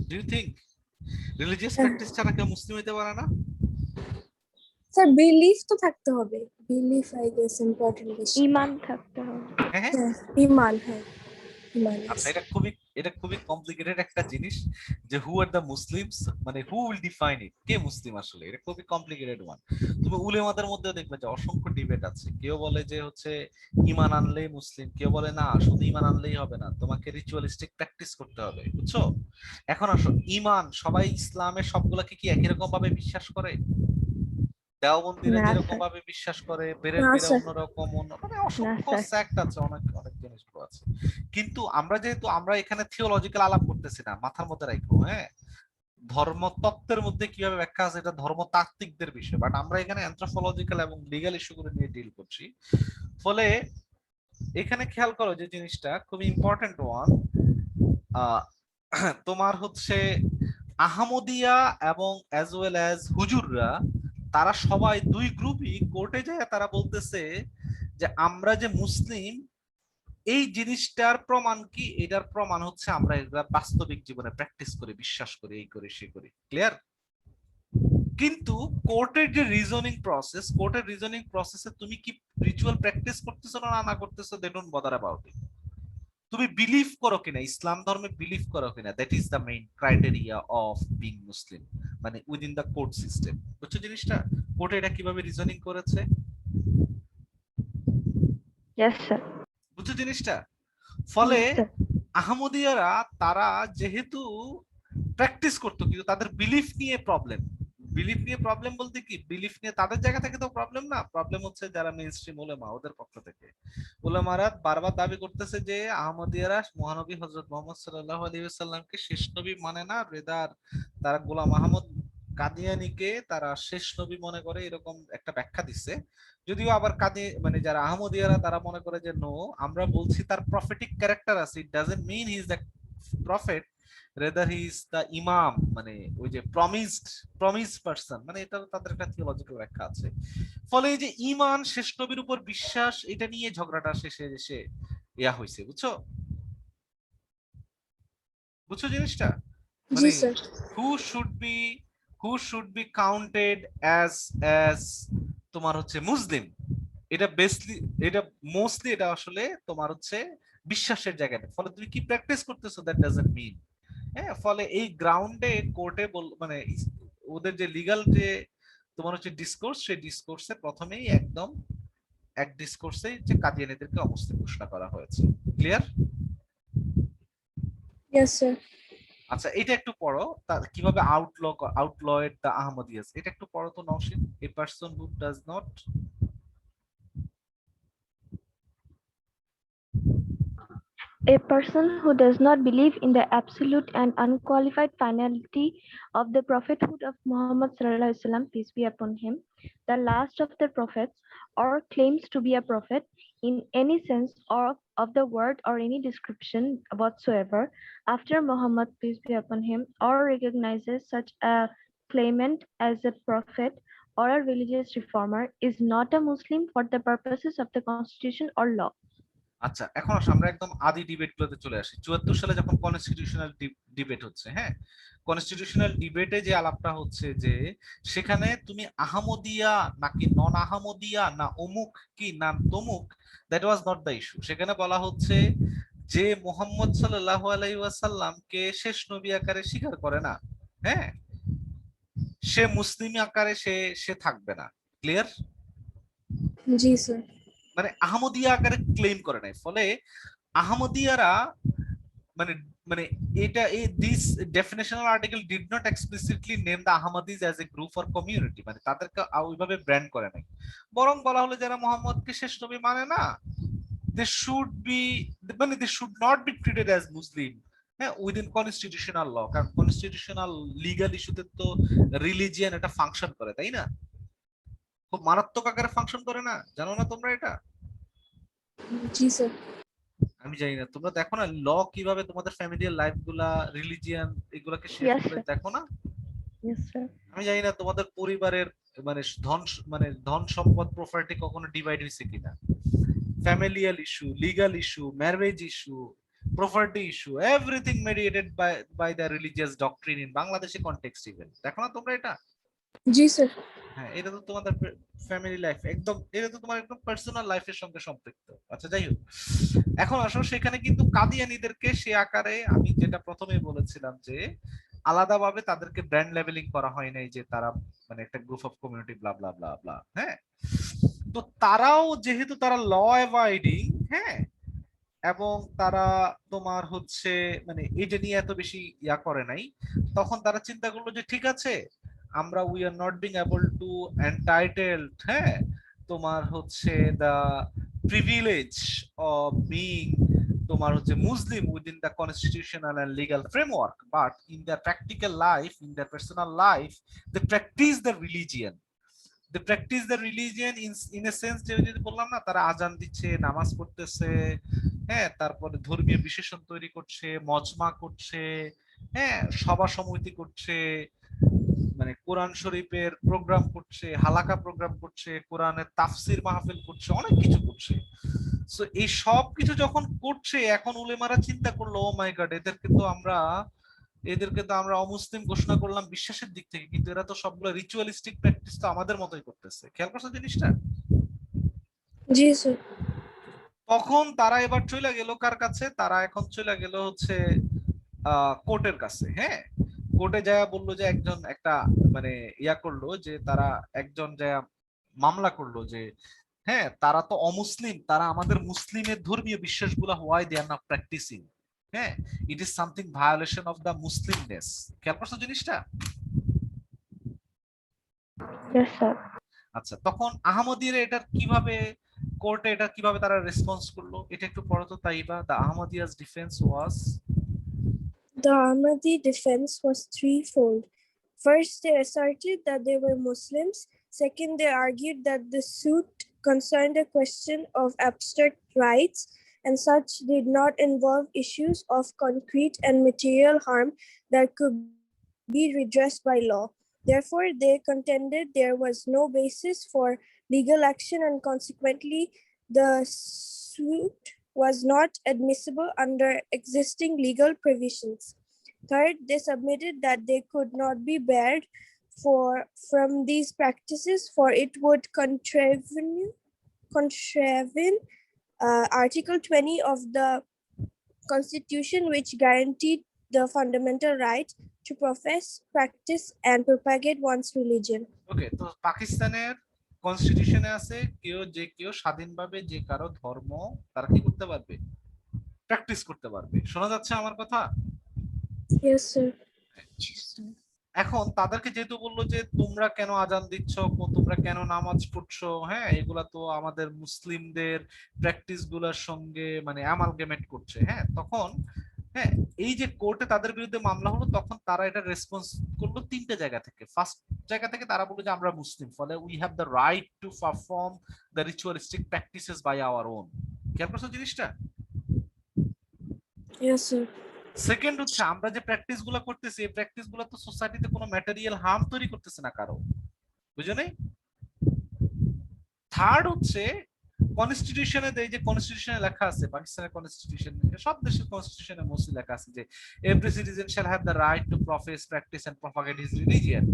[SPEAKER 2] Do you think religious practice ছাড়া কেউ মুসলিম হতে পারে না?
[SPEAKER 3] স্যার বিলিফ তো থাকতে হবে, বিলিফ আই গেস ইম্পর্টেন্ট বেশি।
[SPEAKER 1] ইমান থাকতে হবে।
[SPEAKER 2] হ্যাঁ হ্যাঁ।
[SPEAKER 3] হ্যাঁ, ইমান, হ্যাঁ ইমান।
[SPEAKER 2] আচ্ছা, এটা খুবই কমপ্লিকেটেড একটা জিনিস যে হু আর দ্য মুসলিমস, মানে হু উইল ডিফাইন ইট, কে মুসলিম আসলে, এটা খুবই কমপ্লিকেটেড ওয়ান। তুমি উলেমাদের মধ্যে দেখবে যে অসংখ্য ডিবেট আছে। কেউ বলে যে হচ্ছে ঈমান আনলেই মুসলিম, কেউ বলে না শুধু ঈমান আনলেই হবে না, তোমাকে রিচুয়ালিস্টিক প্র্যাকটিস করতে হবে, বুঝছো? এখন আসো ঈমান, সবাই ইসলামের সবগুলাকে কি একই রকম ভাবে বিশ্বাস করে? দেওবন্দিরা
[SPEAKER 1] না
[SPEAKER 2] যেরকম
[SPEAKER 1] স্যার,
[SPEAKER 2] ভাবে বিশ্বাস করে,
[SPEAKER 3] না
[SPEAKER 2] বেরেলভিরা
[SPEAKER 3] স্যার,
[SPEAKER 2] অন্যরকম, মানে
[SPEAKER 1] না
[SPEAKER 2] অসংখ্য
[SPEAKER 1] স্যার।
[SPEAKER 2] সেক্ট আছে, অনেক অনেক জিনিসগুলো আছে। কিন্তু আমরা যেহেতু আমরা এখানে থিওলজিক্যাল আলাপ করতেছি না, মাথার মধ্যে রাখবো, হ্যাঁ, ধর্মতত্ত্বের মধ্যে কিভাবে ব্যাখ্যা আছে এটা ধর্মতাত্ত্বিকদের বিষয়, বাট আমরা এখানে অ্যানথ্রোপোলজিক্যাল এবং লিগ্যাল ইস্যুগুলো নিয়ে ডিল করছি। ফলে এখানে খেয়াল করো যে জিনিসটা খুবই ইম্পর্টেন্ট ওয়ান। তোমার হচ্ছে আহমদিয়া এবং অ্যাজ ওয়েল অ্যাজ হুজুররা, তারা সবাই দুই গ্রুপই কোর্টে যায়, তারা বলতেছে যে আমরা যে মুসলিম এই জিনিসটার প্রমাণ কি? এটার প্রমাণ হচ্ছে আমরা এগুলা বাস্তবিক জীবনে প্র্যাকটিস করি, বিশ্বাস করি, এই করি সে করি। ক্লিয়ার? কিন্তু কোর্টের যে রিজনিং প্রসেস, কোর্টের রিজনিং প্রসেসে তুমি কি রিচুয়াল প্র্যাকটিস করতেছো না না করতেছো, they don't bother about it. তুমি বিলিভ করো কিনা, ইসলাম ধর্মে বিলিভ করো কিনা, that is the main criteria of being Muslim, মানে উইদিন দ্য কোর্ট সিস্টেম। বুঝছো জিনিসটা? কোর্টে এটা কিভাবে রিজনিং করেছে?
[SPEAKER 1] Yes sir.
[SPEAKER 2] বুঝছো জিনিসটা? ফলে
[SPEAKER 1] ইয়েস স্যার।
[SPEAKER 2] আহমদিয়ারা তারা যেহেতু প্র্যাকটিস করতো, কিন্তু তাদের বিলিফ নিয়ে প্রবলেম। বিলিফ নিয়ে প্রবলেম বলতে কি, বিলিফ নিয়ে তাদের জায়গা থেকে তো প্রবলেম না, প্রবলেম হচ্ছে যারা মেইনস্ট্রিম উলেমা ওদের পক্ষ থেকে। উলেমারা বারবার দাবি করতেছে যে আহমদিয়ারা মহানবী হযরত মুহাম্মদ সাল্লাল্লাহু আলাইহি ওয়াসাল্লামকে শেষ নবী মানে না, রেদার তারা গোলাম আহমদ কাদিয়ানীকে তারা শেষ নবী মনে করে, এরকম একটা ব্যাখ্যা দিচ্ছে। যদিও আবার মানে যারা আহমদিয়ারা তারা মনে করে যে নো, আমরা বলছি তার প্রফেটিক ক্যারেক্টার আছে, it doesn't mean he is the prophet, rather he is the imam, মানে ওই যে প্রমিসড পারসন, মানে এটা তাদের একটা থিওলজিক্যাল ব্যাখ্যা আছে। ফলে এই যে ঈমান, শেষ নবীর উপর বিশ্বাস, এটা নিয়ে ঝগড়াটা শেষে এসে ইয়া হয়েছে। বুঝছো? বুঝছো জিনিসটা?
[SPEAKER 3] জি
[SPEAKER 2] মানে
[SPEAKER 3] sir.
[SPEAKER 2] Who should be counted as as তোমার হচ্ছে মুসলিম, এটা বেসলি, এটা মোস্টলি এটা আসলে তোমার হচ্ছে বিশ্বাসের জায়গাটা। ফলে তুমি কি প্র্যাকটিস করতেছো দ্যাট ডাজন্ট মিন। হ্যাঁ, ফলে এই গ্রাউন্ডে কোর্টে মানে ওদের যে লিগ্যাল যে তোমার হচ্ছে ডিসকোর্স, সেই ডিসকোর্সে প্রথমেই একদম এক ডিসকোর্সে যে কাদিয়ানীদেরকে অমুসলিম ঘোষণা করা হয়েছে। ক্লিয়ার?
[SPEAKER 3] Yes sir.
[SPEAKER 2] আচ্ছা, এটা একটু পড়ো, কিভাবে আউটলয়েড দ্য আহমদিয়াস, এটা একটু পড়ো তো Nowshin. A person who does not,
[SPEAKER 1] A person who does not believe in the absolute and unqualified finality of the prophethood of Muhammad sallallahu alaihi wasallam, peace be upon him, the last of the prophets, or claims to be a prophet in any sense or of the word or any description whatsoever after Muhammad, peace be upon him, or recognizes such a claimant as a prophet or a religious reformer, is not a Muslim for the purposes of the constitution or law.
[SPEAKER 2] আচ্ছা এখন আসো আমরা একদম আদি ডিবেট গুলোতে চলে আসি। 74 সালে যখন কনস্টিটিউশনাল ডিবেট হচ্ছে, হ্যাঁ, কনস্টিটিউশনাল ডিবেটে যে আলাপটা হচ্ছে যে সেখানে তুমি আহমদিয়া নাকি নন আহমদিয়া না অমুক কি না তমুক, that was not the issue. সেখানে বলা হচ্ছে যে মুহাম্মদ সাল্লাল্লাহু আলাইহি ওয়াসাল্লামকে শেষ নবী আকারে স্বীকার করে না, হ্যাঁ, সে মুসলিম আকারে সে সে থাকবে না। ক্লিয়ার?
[SPEAKER 3] জি স্যার।
[SPEAKER 2] মানে আহমদিয়া আকারে ক্লেম করে নাই, ফলে আহমদিয়ারা মানে মানে এটা এই this definitional article did not explicitly name the Ahmadis as a group or community, মানে তাদেরকে ওইভাবে ব্র্যান্ড করে নাই, বরং বলা হলো যারা মোহাম্মদকে শেষ নবী মানে না, দে শুড বি, মানে they should not be treated as Muslim, হ্যাঁ, উইদিন কনস্টিটিউশনাল ল। কারণ কনস্টিটিউশনাল লিগাল ইস্যুতে তো রিলিজিয়ান একটা ফাংশন করে, তাই না? খুব মারাত্মক আকারে ফাংশন করে না, জানো না তোমরা এটা?
[SPEAKER 3] জি স্যার।
[SPEAKER 2] আমি জানি না, তোমরা দেখো না ল কিভাবে তোমাদের ফ্যামিলিয়ার লাইফ গুলা, রিলিজিয়ান এগুলাকে শেপ
[SPEAKER 1] Yes,
[SPEAKER 2] করে,
[SPEAKER 1] sir.
[SPEAKER 2] দেখো না?
[SPEAKER 1] Yes, sir.
[SPEAKER 2] আমি জানি না তোমাদের পরিবারের মানে ধন সম্পদ প্রপার্টি কখনো ডিভাইড হয়েছে কিনা। Familial issue, legal issue, marriage issue, property issue, everything mediated by the religious doctrine in Bangladeshi context even. দেখো না তোমরা এটা?
[SPEAKER 3] জি স্যার।
[SPEAKER 2] হ্যাঁ, এটা তো তোমাদের ফ্যামিলি লাইফ, একদম এটা তো তোমার একদম পার্সোনাল লাইফের সঙ্গে সম্পৃক্ত। আচ্ছা যাই হোক, এখন আসো সেখানে কিন্তু কাদিয়ানীদেরকে সে আকারে আমি যেটা প্রথমেই বলেছিলাম যে আলাদাভাবে তাদেরকে ব্র্যান্ড লেভেলিং করা হয় নাই যে তারা মানে একটা গ্রুপ অফ কমিউনিটি ব্লা ব্লা ব্লা ব্লা, হ্যাঁ। তো তারাও যেহেতু তারা ল অ্যাভয়েডিং, হ্যাঁ, এবং তারা তোমার হচ্ছে মানে এটা নিয়ে এত বেশি ইয়া করে নাই, তখন তারা চিন্তা করলো যে ঠিক আছে, আমরা we are not being able to entitled, হ্যাঁ, তোমার হচ্ছে দা প্রিভিলেজ অফ বিং তোমার হচ্ছে Muslim within the constitutional and legal framework, but in the practical life, in the personal life, they practise the religion, they practise the religion in a sense যে যদি বললাম না, তারা আজান দিচ্ছে, নামাজ পড়তেছে, হ্যাঁ, তারপরে ধর্মীয় বিশেষণ তৈরি করছে, মজমা করছে, হ্যাঁ, সভা সমিতি করছে, মানে কোরআন শরীফের প্রোগ্রাম করছে, হালাকা প্রোগ্রাম করছে, কোরআনের তাফসির মাহফিল করছে, অনেক কিছু করছে। সো এই সব কিছু যখন করছে, এখন উলেমারা চিন্তা করলো ও মাই গড, এদেরকে তো আমরা অমুসলিম ঘোষণা করলাম বিশ্বাসের দিক থেকে, কিন্তু এরা তো সবগুলো রিচুয়ালিস্টিক প্র্যাকটিস তো আমাদের মতোই করতেছে। খেয়াল করছো জিনিসটা?
[SPEAKER 3] জি স্যার।
[SPEAKER 2] তখন তারা এবার চলে গেল কার কাছে? তারা এখন চলে গেল হচ্ছে কোর্টের কাছে, হ্যাঁ। কোর্টে যায় বললো যে একজন একটা মানে ইয়া করলো যে তারা একজন যায় মামলা করলো যে হ্যাঁ, তারা তো অমুসলিম, তারা আমাদের মুসলিমের ধর্মীয় বিশ্বাসগুলো why they are not practising, হ্যাঁ, it is something violation of the Muslimness. খেয়াল করছো জিনিসটা?
[SPEAKER 1] Yes, sir.
[SPEAKER 2] আচ্ছা, তখন আহমদীরা এটা কিভাবে কোর্টে এটা কিভাবে তারা রেসপন্স করলো এটা একটু পড়ো তো Taiba. The Ahmadiyyas defence was,
[SPEAKER 3] The Ahmadi defense was threefold. First, they asserted that they were Muslims. Second, they argued that the suit concerned a question of abstract rights and such did not involve issues of concrete and material harm that could be redressed by law. Therefore, they contended there was no basis for legal action and consequently the suit was not admissible under existing legal provisions. Third, they submitted that they could not be barred from these practices, for it would contravene Article 20 of the Constitution, which guaranteed the fundamental right to profess, practice, and propagate one's religion.
[SPEAKER 2] ওকে। তো পাকিস্তানের কনস্টিটিউশনে আছে কেউ স্বাধীনভাবে যে কারো ধর্ম তারা কি করতে পারবে? প্র্যাকটিস করতে পারবে। শোনা যাচ্ছে আমার কথা?
[SPEAKER 3] Yes, sir.
[SPEAKER 2] এখন তাদেরকে যেহেতু বললো যে তোমরা কেন আজান দিচ্ছ, তোমরা কেন নামাজ পড়ছো, হ্যাঁ, এগুলা তো আমাদের মুসলিমদের প্র্যাকটিস গুলার সঙ্গে মানে অ্যামালগেমেট করছে, হ্যাঁ, তখন হ্যাঁ এই যে কোর্টে তাদের বিরুদ্ধে মামলা হলো, তখন তারা এটা রেসপন্স করলো তিনটে জায়গা থেকে। ফার্স্ট জায়গা থেকে তারা বললো যে আমরা মুসলিম, ফলে we have the right to perform the ritualistic practices by our own. খেয়াল করছো জিনিসটা?
[SPEAKER 3] Yes, sir.
[SPEAKER 2] সেকেন্ড হচ্ছে আমরা যে প্র্যাকটিস গুলো করতেছি, এই প্র্যাকটিস গুলো তো সোসাইটিতে কোনো ম্যাটেরিয়াল হার্ম তৈরি করতেছে না কারো, বুঝো নাই? থার্ড হচ্ছে কনস্টিটিউশনে এই যে কনস্টিটিউশনে লেখা আছে, পাকিস্তানের কনস্টিটিউশন, সব দেশের কনস্টিটিউশনে মোস্টলি লেখা আছে যে every citizen shall have the right to profess, practise and propagate his religion,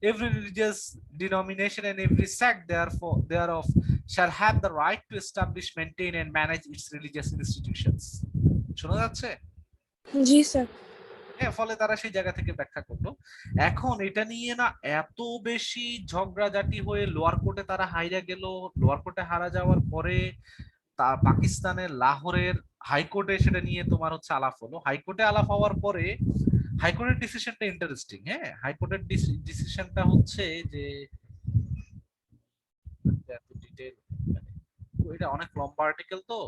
[SPEAKER 2] every religious denomination and every sect thereof shall have the right to establish, maintain and manage its religious institutions. শোনা যাচ্ছে?
[SPEAKER 3] জি স্যার।
[SPEAKER 2] হ্যাঁ, ফলে তারা সেই জায়গা থেকে ব্যাখ্যা করলো। এখন এটা নিয়ে না এত বেশি ঝগড়াঝাটি হয়ে লোয়ার কোর্টে তারা হাইরা গেল। লোয়ার কোর্টে হারা যাওয়ার পরে তা পাকিস্তানের লাহোরের হাইকোর্টে সেটা নিয়ে তোমার হচ্ছে আলাপ হলো। হাইকোর্টে আলাপ হওয়ার পরে হাইকোর্টের ডিসিশনটা ইন্টারেস্টিং। হ্যাঁ, হাইকোর্টের ডিসিশনটা হচ্ছে যে এত ডিটেইল, মানে এটা অনেক লম্বা আর্টিকেল তো।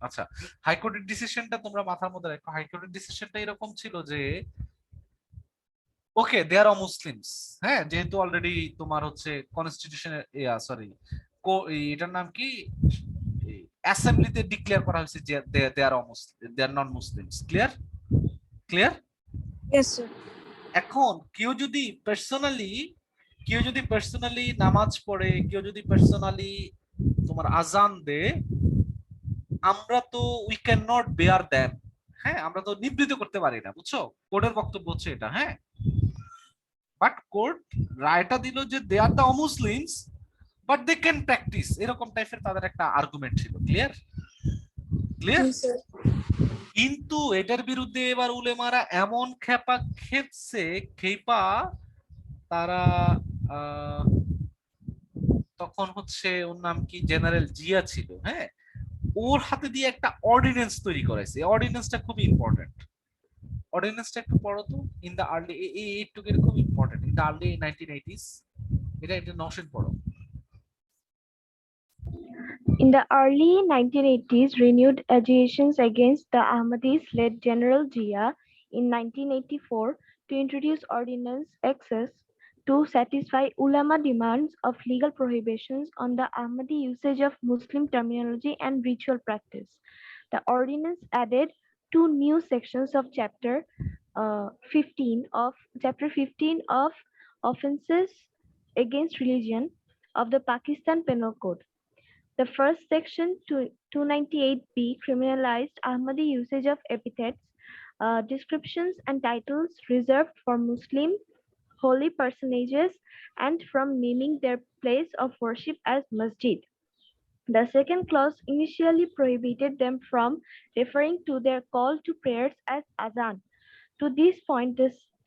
[SPEAKER 2] আচ্ছা, হাইকোর্টের ডিসিশনটা তোমরা মাথার মধ্যে রাখো। হাইকোর্টের ডিসিশনটা এরকম ছিল যে ওকে দে আর মুসলিমস, হ্যাঁ, যেহেতু অলরেডি তোমার হচ্ছে কনস্টিটিউশনের সরি এটার নাম কি, অ্যাসেম্বলিতে ডিক্লেয়ার করা হয়েছে যে they are non Muslims. Clear? Clear?
[SPEAKER 3] Yes sir.
[SPEAKER 2] এখন কেউ যদি পার্সোনালি নামাজ পড়ে, কেউ যদি পার্সোনালি তোমার আজান দে, আমরা তো we can not bear them. হ্যাঁ, আমরা তো নিবৃত করতে পারি না, বুঝছো? কোর্টের বক্তব্য হচ্ছে এটা। হ্যাঁ, বাট কোর্ট রায়টা দিল যে they are the Muslims but they can practise, এরকম টাইপের তাদের একটা আর্গুমেন্ট ছিল। ক্লিয়ার? ক্লিয়ার?
[SPEAKER 3] জি স্যার।
[SPEAKER 2] কিন্তু এটার বিরুদ্ধে এবার উলেমারা এমন খেপা তারা তখন হচ্ছে ওর নাম কি, জেনারেল জিয়া ছিল। হ্যাঁ, ওর হাতে দিয়ে একটা অর্ডিন্যান্স তৈরি করেছে। অর্ডিন্যান্সটা খুব ইম্পর্টেন্ট। অর্ডিন্যান্সটা একটু পড়ো তো। ইন দা আর্লি, এইটুকু খুব important. In the early 1980s, এটা নওশিন পড়ো।
[SPEAKER 1] In the early 1980s, renewed agitations against the Ahmadis led General Zia in 1984 to introduce Ordinance Access to satisfy ulama demands of legal prohibitions on the Ahmadi usage of Muslim terminology and ritual practice. The ordinance added two new sections of Chapter 15 of Offences Against Religion of the Pakistan Penal Code. The first section, 298B, criminalized Ahmadi usage of epithets, descriptions, and titles reserved for Muslim holy personages and from naming their place of worship as masjid. The second clause initially prohibited them from referring to their call to prayers as azan. To this point,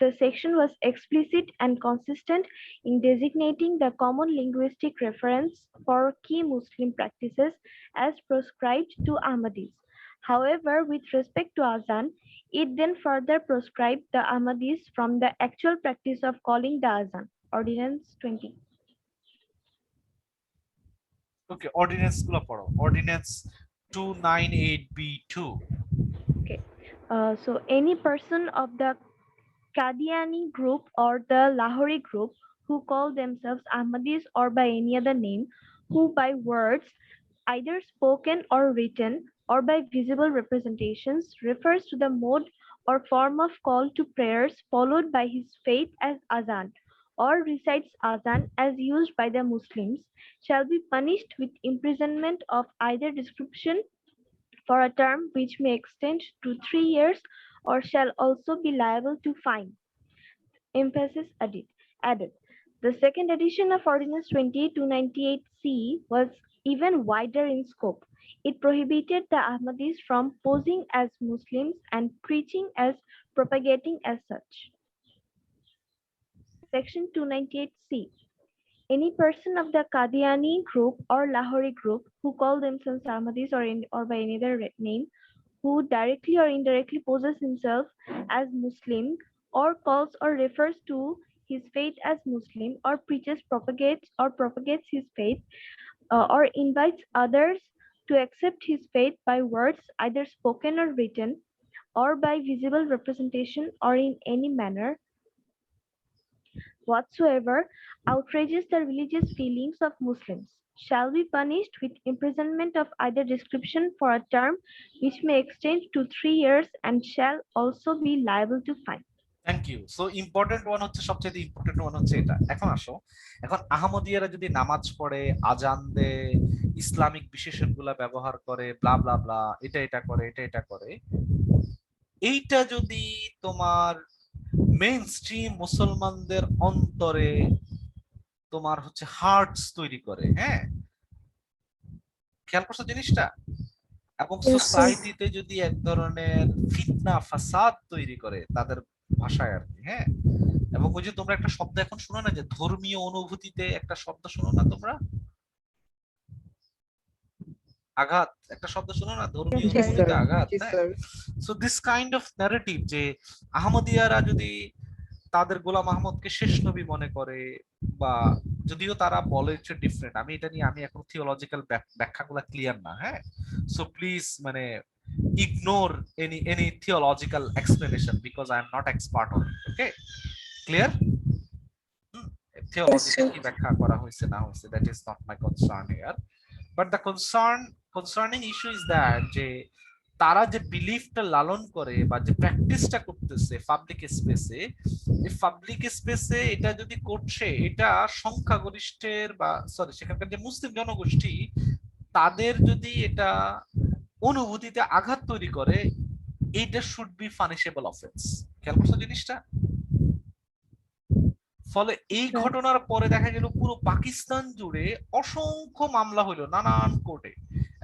[SPEAKER 1] the section was explicit and consistent in designating the common linguistic reference for key Muslim practices as prescribed to Ahmadis. However, with respect to Azan, it then further proscribed the Ahmadis from the actual practice of calling the Azan. Ordinance 20.
[SPEAKER 2] Okay, ordinance গুলো পড়ো। Ordinance 298B2।
[SPEAKER 1] Okay. So any person of the Qadiani group or the Lahori group who call themselves Ahmadis or by any other name, who by words, either spoken or written, or by visible representations, refers to the mode or form of call to prayers followed by his faith as Azan, or recites Azan as used by the Muslims, shall be punished with imprisonment of either description for a term which may extend to 3 years or shall also be liable to fine. Emphasis added. The second edition of Ordinance 298C was even wider in scope. It prohibited the Ahmadis from posing as Muslims and preaching as propagating as such. Section 298C. Any person of the Qadiani group or Lahori group who call themselves Ahmadis or by any other name, who directly or indirectly poses himself as Muslim or calls or refers to his faith as Muslim or propagates his faith or invites others to accept his faith by words either spoken or written or by visible representation or in any manner whatsoever outrages the religious feelings of Muslims shall be punished with imprisonment of either description for a term which may extend to 3 years and shall also be liable to fine.
[SPEAKER 2] Thank you. So important one হচ্ছে, সবচেয়ে ইম্পর্টেন্ট ওয়ান হচ্ছে এটা। এখন আসো, এখন আহমদিয়ারা যদি নামাজ পড়ে, আজান দেয়, ইসলামিক বিশেষণ গুলা ব্যবহার করে, ব্লা ব্লা ব্লা, এটা এটা করে, এটা এটা করে, এইটা যদি তোমার মেইন স্ট্রিম মুসলমানদের অন্তরে তোমার হচ্ছে হার্টস তৈরি করে, হ্যাঁ, খেয়াল করছো জিনিসটা, এবং
[SPEAKER 3] Yes, sir.
[SPEAKER 2] সোসাইটিতে যদি এক ধরনের ফিতনা ফাসাদ তৈরি করে তাদের ভাষায় আর কি, হ্যাঁ, এবং ওই যে তোমরা একটা শব্দ এখন শোনো না, যে ধর্মীয় অনুভূতিতে একটা শব্দ শোনো না তোমরা, আঘাত, একটা শব্দ শোনো না, ধর্মীয়
[SPEAKER 1] Yes,
[SPEAKER 4] জি
[SPEAKER 1] sir.
[SPEAKER 2] অনুভূতিতে
[SPEAKER 4] স্যার,
[SPEAKER 2] আঘাত,
[SPEAKER 4] জি
[SPEAKER 2] হ্যাঁ।
[SPEAKER 4] Sir.
[SPEAKER 2] So this kind of narrative, যে আহমদিয়ারা যদি তাদের গোলাম আহমদকে শেষ নবী মনে করে, বা যদিও তারা বলে হচ্ছে ডিফারেন্ট, আমি এটা নিয়ে আমি এখন থিওলজিক্যাল ব্যাখ্যাগুলো ক্লিয়ার না, হ্যাঁ, সো প্লিজ মানে ignore any theological explanation because I am not expert on it, okay, clear? থিওলজিতে কি ব্যাখ্যা করা হয়েছে না হয়েছে, that is not my concern here, but the concerning issue is that, যে তারা যে বিলিফটা লালন করে বা যে প্র্যাকটিসটা করতেছে পাবলিক স্পেসে, এই পাবলিক স্পেসে এটা যদি করছে, এটা সংখ্যাগরিষ্ঠের বা সরি সেখানকার যে মুসলিম জনগোষ্ঠী, তাদের যদি এটা অনুভূতিতে আঘাত তৈরি করে, এইটা শুড বি পানিশেবল অফেন্স। খেয়াল করছো জিনিসটা? ফলে এই
[SPEAKER 1] Sure.
[SPEAKER 2] ঘটনার পরে দেখা গেল পুরো পাকিস্তান জুড়ে অসংখ্য মামলা হইলো নানান কোর্টে,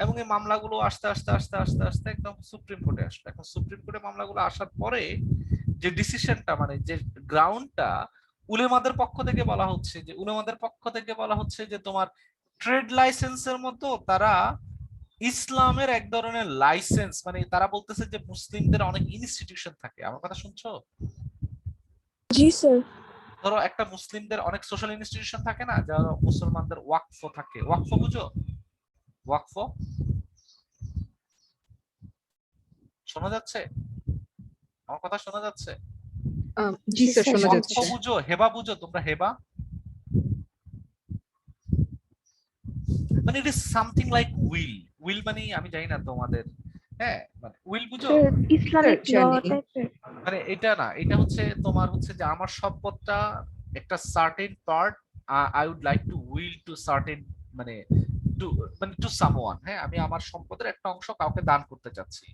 [SPEAKER 2] এবং এই মামলাগুলো আস্তে আস্তে আস্তে আস্তে আস্তে একদম সুপ্রিম কোর্টে আসলো। এখন সুপ্রিম কোর্টে মামলাগুলো আসার পরে যে ডিসিশনটা, মানে যে গ্রাউন্ডটা, উলেমাদের পক্ষ থেকে বলা হচ্ছে, যে উলেমাদের পক্ষ থেকে বলা হচ্ছে যে তোমার ট্রেড লাইসেন্সের মতো তারা ইসলামের এক ধরনের লাইসেন্স, মানে তারা বলতেছে যে মুসলিমদের অনেক ইনস্টিটিউশন থাকে, আমার কথা শুনছো?
[SPEAKER 3] জি স্যার।
[SPEAKER 2] ধরো একটা মুসলিমদের অনেক সোশ্যাল ইনস্টিটিউশন থাকে না, যারা মুসলমানদের ওয়াকফ থাকে, ওয়াকফ বুঝো? ওয়াকফ শোনা যাচ্ছে? আমার কথা শোনা যাচ্ছে?
[SPEAKER 4] জি স্যার, শোনা
[SPEAKER 2] ওয়াকফ
[SPEAKER 4] যাচ্ছে।
[SPEAKER 2] বুঝো, হেবা বুঝো তোমরা? হেবা মানে ইট is something like will. Will মানে আমি জানি না তোমাদের, হ্যাঁ, মানে উইল বুঝো?
[SPEAKER 1] Sir, Islamic
[SPEAKER 4] Sir,
[SPEAKER 1] law
[SPEAKER 4] জানি।
[SPEAKER 1] টাইপের।
[SPEAKER 2] মানে এটা না, এটা হচ্ছে তোমার হচ্ছে যে আমার সম্পদটা একটা certain part I would like to will to certain, মানে টু মানে টু সামওয়ান, হ্যাঁ, আমি আমার সম্পদের একটা অংশ কাউকে দান করতে চাচ্ছি,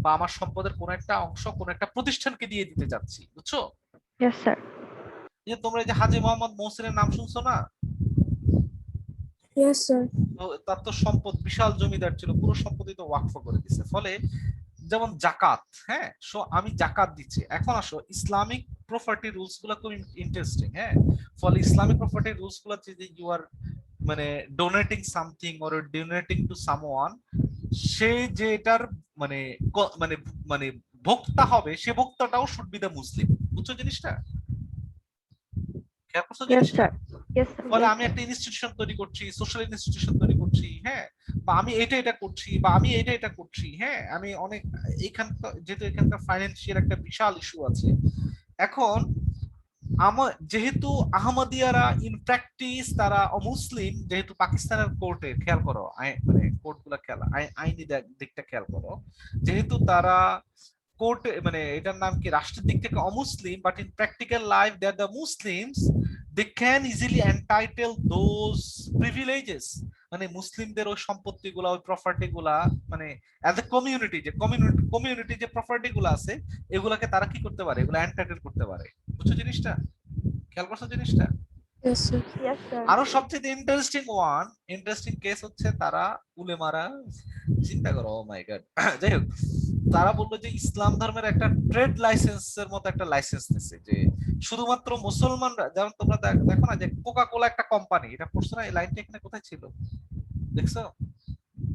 [SPEAKER 2] বা আমার সম্পদের কোন একটা অংশ কোন একটা প্রতিষ্ঠানকে দিয়ে দিতে চাচ্ছি, বুঝছো?
[SPEAKER 1] Yes, sir.
[SPEAKER 2] এই যে তোমরা এই যে হাজী মোহাম্মদ মহসিনের নাম শুনছো না?
[SPEAKER 3] Yes, sir.
[SPEAKER 2] তো তার তো সম্পদ বিশাল, জমিদার ছিল, পুরো সম্পত্তি তো ওয়াকফ করে দিছে। ফলে যেমন জাকাত, হ্যাঁ, সো আমি জাকাত দিচ্ছি। এখন আসো ইসলামিক প্রপার্টি রুলস গুলো খুব ইন্টারেস্টিং, হ্যাঁ, ফলে ইসলামিক প্রপার্টি রুলস গুলো যে ইউ আর মানে donating something or donating to someone, সে যে এটার মানে মানে মানে ভোক্তা হবে, সে ভোক্তাটাও শুড বি দ্য মুসলিম, বুঝছো জিনিসটা? খেয়াল করছো
[SPEAKER 1] Yes,
[SPEAKER 2] জিনিসটা?
[SPEAKER 1] sir. Yes, sir.
[SPEAKER 2] ফলে
[SPEAKER 1] Yes,
[SPEAKER 2] আমি
[SPEAKER 1] sir.
[SPEAKER 2] একটা ইনস্টিটিউশন তৈরি করছি, সোশ্যাল ইনস্টিটিউশন তৈরি করছি, হ্যাঁ, বা আমি এটা এটা করছি, বা আমি এটা এটা করছি, হ্যাঁ, আমি অনেক এখানকার, যেহেতু এখানকার ফাইন্যান্সিয়াল একটা বিশাল ইস্যু আছে। এখন আমার যেহেতু আহমদিয়ারা ইন প্র্যাকটিস তারা অমুসলিম, যেহেতু পাকিস্তানের কোর্টে, খেয়াল করো মানে কোর্ট গুলা খেয়াল, আইনি দিকটা খেয়াল করো, যেহেতু তারা কোর্টে মানে এটার নাম কি, রাষ্ট্রের দিক থেকে অমুসলিম, but in practical life they are the Muslims, they can easily entitle those privileges, মানে মুসলিমদের ওই সম্পত্তি গুলা, ওই প্রপার্টি গুলা, মানে অ্যাজ এ কমিউনিটি, যে কমিউনিটি যে প্রপার্টি গুলো আছে, এগুলাকে তারা কি করতে পারে, এগুলো এন্টাইটেল করতে পারে, বুঝছো জিনিসটা? খেয়াল করছো জিনিসটা?
[SPEAKER 3] Yes, sir.
[SPEAKER 1] Yes, sir.
[SPEAKER 2] আরো সবচেয়ে ইন্টারেস্টিং কেস হচ্ছে, তারা উলেমারা চিন্তা করো, ও মাই গড, যাই হোক, তারা বললো যে ইসলাম ধর্মের একটা ট্রেড লাইসেন্সের মতো একটা লাইসেন্স নিচ্ছে, যে শুধুমাত্র মুসলমানরা, যেমন তোমরা দেখো না যে কোকা কোলা একটা কোম্পানি, এটা পড়ছো না? এই লাইনটা এখানে কোথায় ছিল, দেখছো?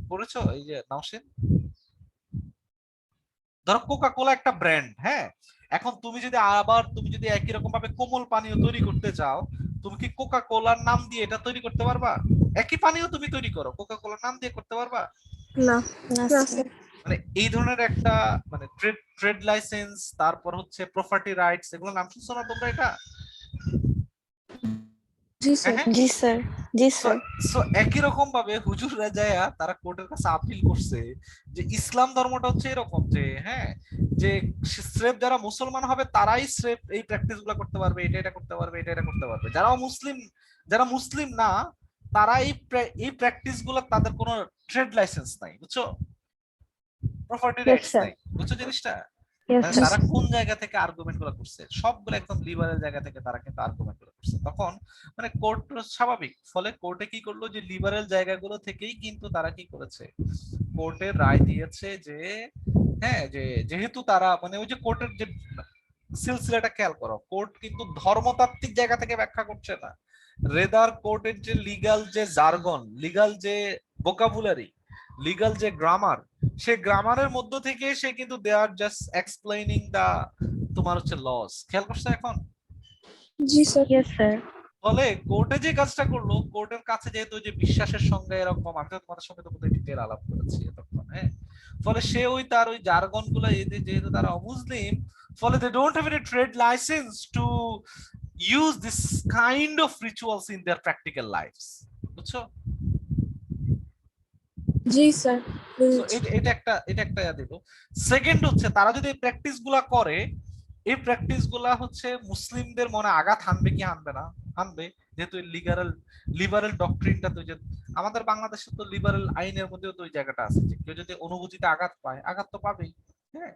[SPEAKER 2] পড়েছো এই যে নাওশিন? ধরো কোকা কোলা একটা ব্র্যান্ড, হ্যাঁ, এখন তুমি যদি একই রকম ভাবে কোমল পানীয় তৈরি করতে চাও, তুমি কি কোকা কোলার নাম দিয়ে এটা তৈরি করতে পারবা? একই পানীয় তুমি তৈরি করো, কোকা কোলার নাম দিয়ে করতে পারবা?
[SPEAKER 3] No.
[SPEAKER 1] No,
[SPEAKER 3] No,
[SPEAKER 1] sir.
[SPEAKER 3] sir.
[SPEAKER 2] মানে এই ধরনের একটা মানে ট্রেড লাইসেন্স, তারপর হচ্ছে প্রপার্টি রাইটস, এগুলো নাম শুনছো না তোমরা? এটা
[SPEAKER 3] Ji,
[SPEAKER 2] হ্যাঁ
[SPEAKER 3] sir.
[SPEAKER 2] হ্যাঁ,
[SPEAKER 1] Ji, sir.
[SPEAKER 5] জি স্যার।
[SPEAKER 2] সো একই রকম ভাবে হুজুররা যায়া তারা কোর্টের কাছে আপিল করছে যে ইসলাম ধর্মটা হচ্ছে এরকম যে হ্যাঁ, যে স্রেফ যারা মুসলমান হবে তারাই স্রেফ এই প্র্যাকটিস গুলো করতে পারবে, এটা করতে পারবে, এটা করতে পারবে। যারা মুসলিম না তারা এই প্র্যাকটিস গুলো, তাদের কোনো ট্রেড লাইসেন্স নাই, বুঝছো, প্রপার্টি
[SPEAKER 1] Yes,
[SPEAKER 2] রাইটস
[SPEAKER 1] sir.
[SPEAKER 2] নাই, বুঝছো জিনিসটা।
[SPEAKER 1] Yes,
[SPEAKER 2] মানে
[SPEAKER 1] sir.
[SPEAKER 2] তারা কোন জায়গা থেকে আর্গুমেন্ট গুলো করছে, সবগুলো একদম লিবারেল জায়গা থেকে তারা কিন্তু আর্গুমেন্ট গুলো করছে। তখন মানে কোর্ট স্বাভাবিক, ফলে কোর্টে কি করলো, যে লিবারেল জায়গাগুলো থেকেই কিন্তু তারা কি করেছে, কোর্টের রায় দিয়েছে যে হ্যাঁ, যে যেহেতু তারা মানে ওই যে কোর্টের যে সিলসিলাটা খেয়াল করো, কোর্ট কিন্তু ধর্মতাত্ত্বিক জায়গা থেকে ব্যাখ্যা করছে না, রেদার কোর্টের যে লিগ্যাল যে জার্গন, লিগ্যাল যে ভোকাবুলারি, লিগ্যাল যে গ্রামার, সে গ্রামারের মধ্য থেকে সে কিন্তু দে আর জাস্ট এক্সপ্লেইনিং দা তোমার হচ্ছে লস। খেয়াল করছো এখন?
[SPEAKER 3] জি স্যার।
[SPEAKER 1] Yes, sir.
[SPEAKER 2] ফলে কোর্টে যে কাজটা করলো, কোর্টের কাছে যেহেতু যে বিশ্বাসের সঙ্গে এরকম, আমি তো তোমাদের সঙ্গে তো বোধহয় ডিটেল আলাপ করেছি এতক্ষণ, হ্যাঁ, ফলে সে ওই তার ওই জার্গন গুলো যেহেতু তারা অমুসলিম, ফলে they don't have any trade license to use this kind of rituals in their practical lifes, বুঝছো?
[SPEAKER 3] জি স্যার।
[SPEAKER 2] So এটা একটা দেব। সেকেন্ড হচ্ছে তারা যদি প্র্যাকটিস গুলা করে, এই প্র্যাকটিস গুলা হচ্ছে মুসলিমদের মনে আঘাত হানবে কি হানবে না? হানবে, যেহেতু লিবারেল ডক্ট্রিনটা তো, যে আমাদের বাংলাদেশে তো লিবারেল আইনের মধ্যেও তো ওই জায়গাটা আছে যে কেউ যদি অনুভূতিতে আঘাত পায়, আঘাত তো পাবেই, হ্যাঁ।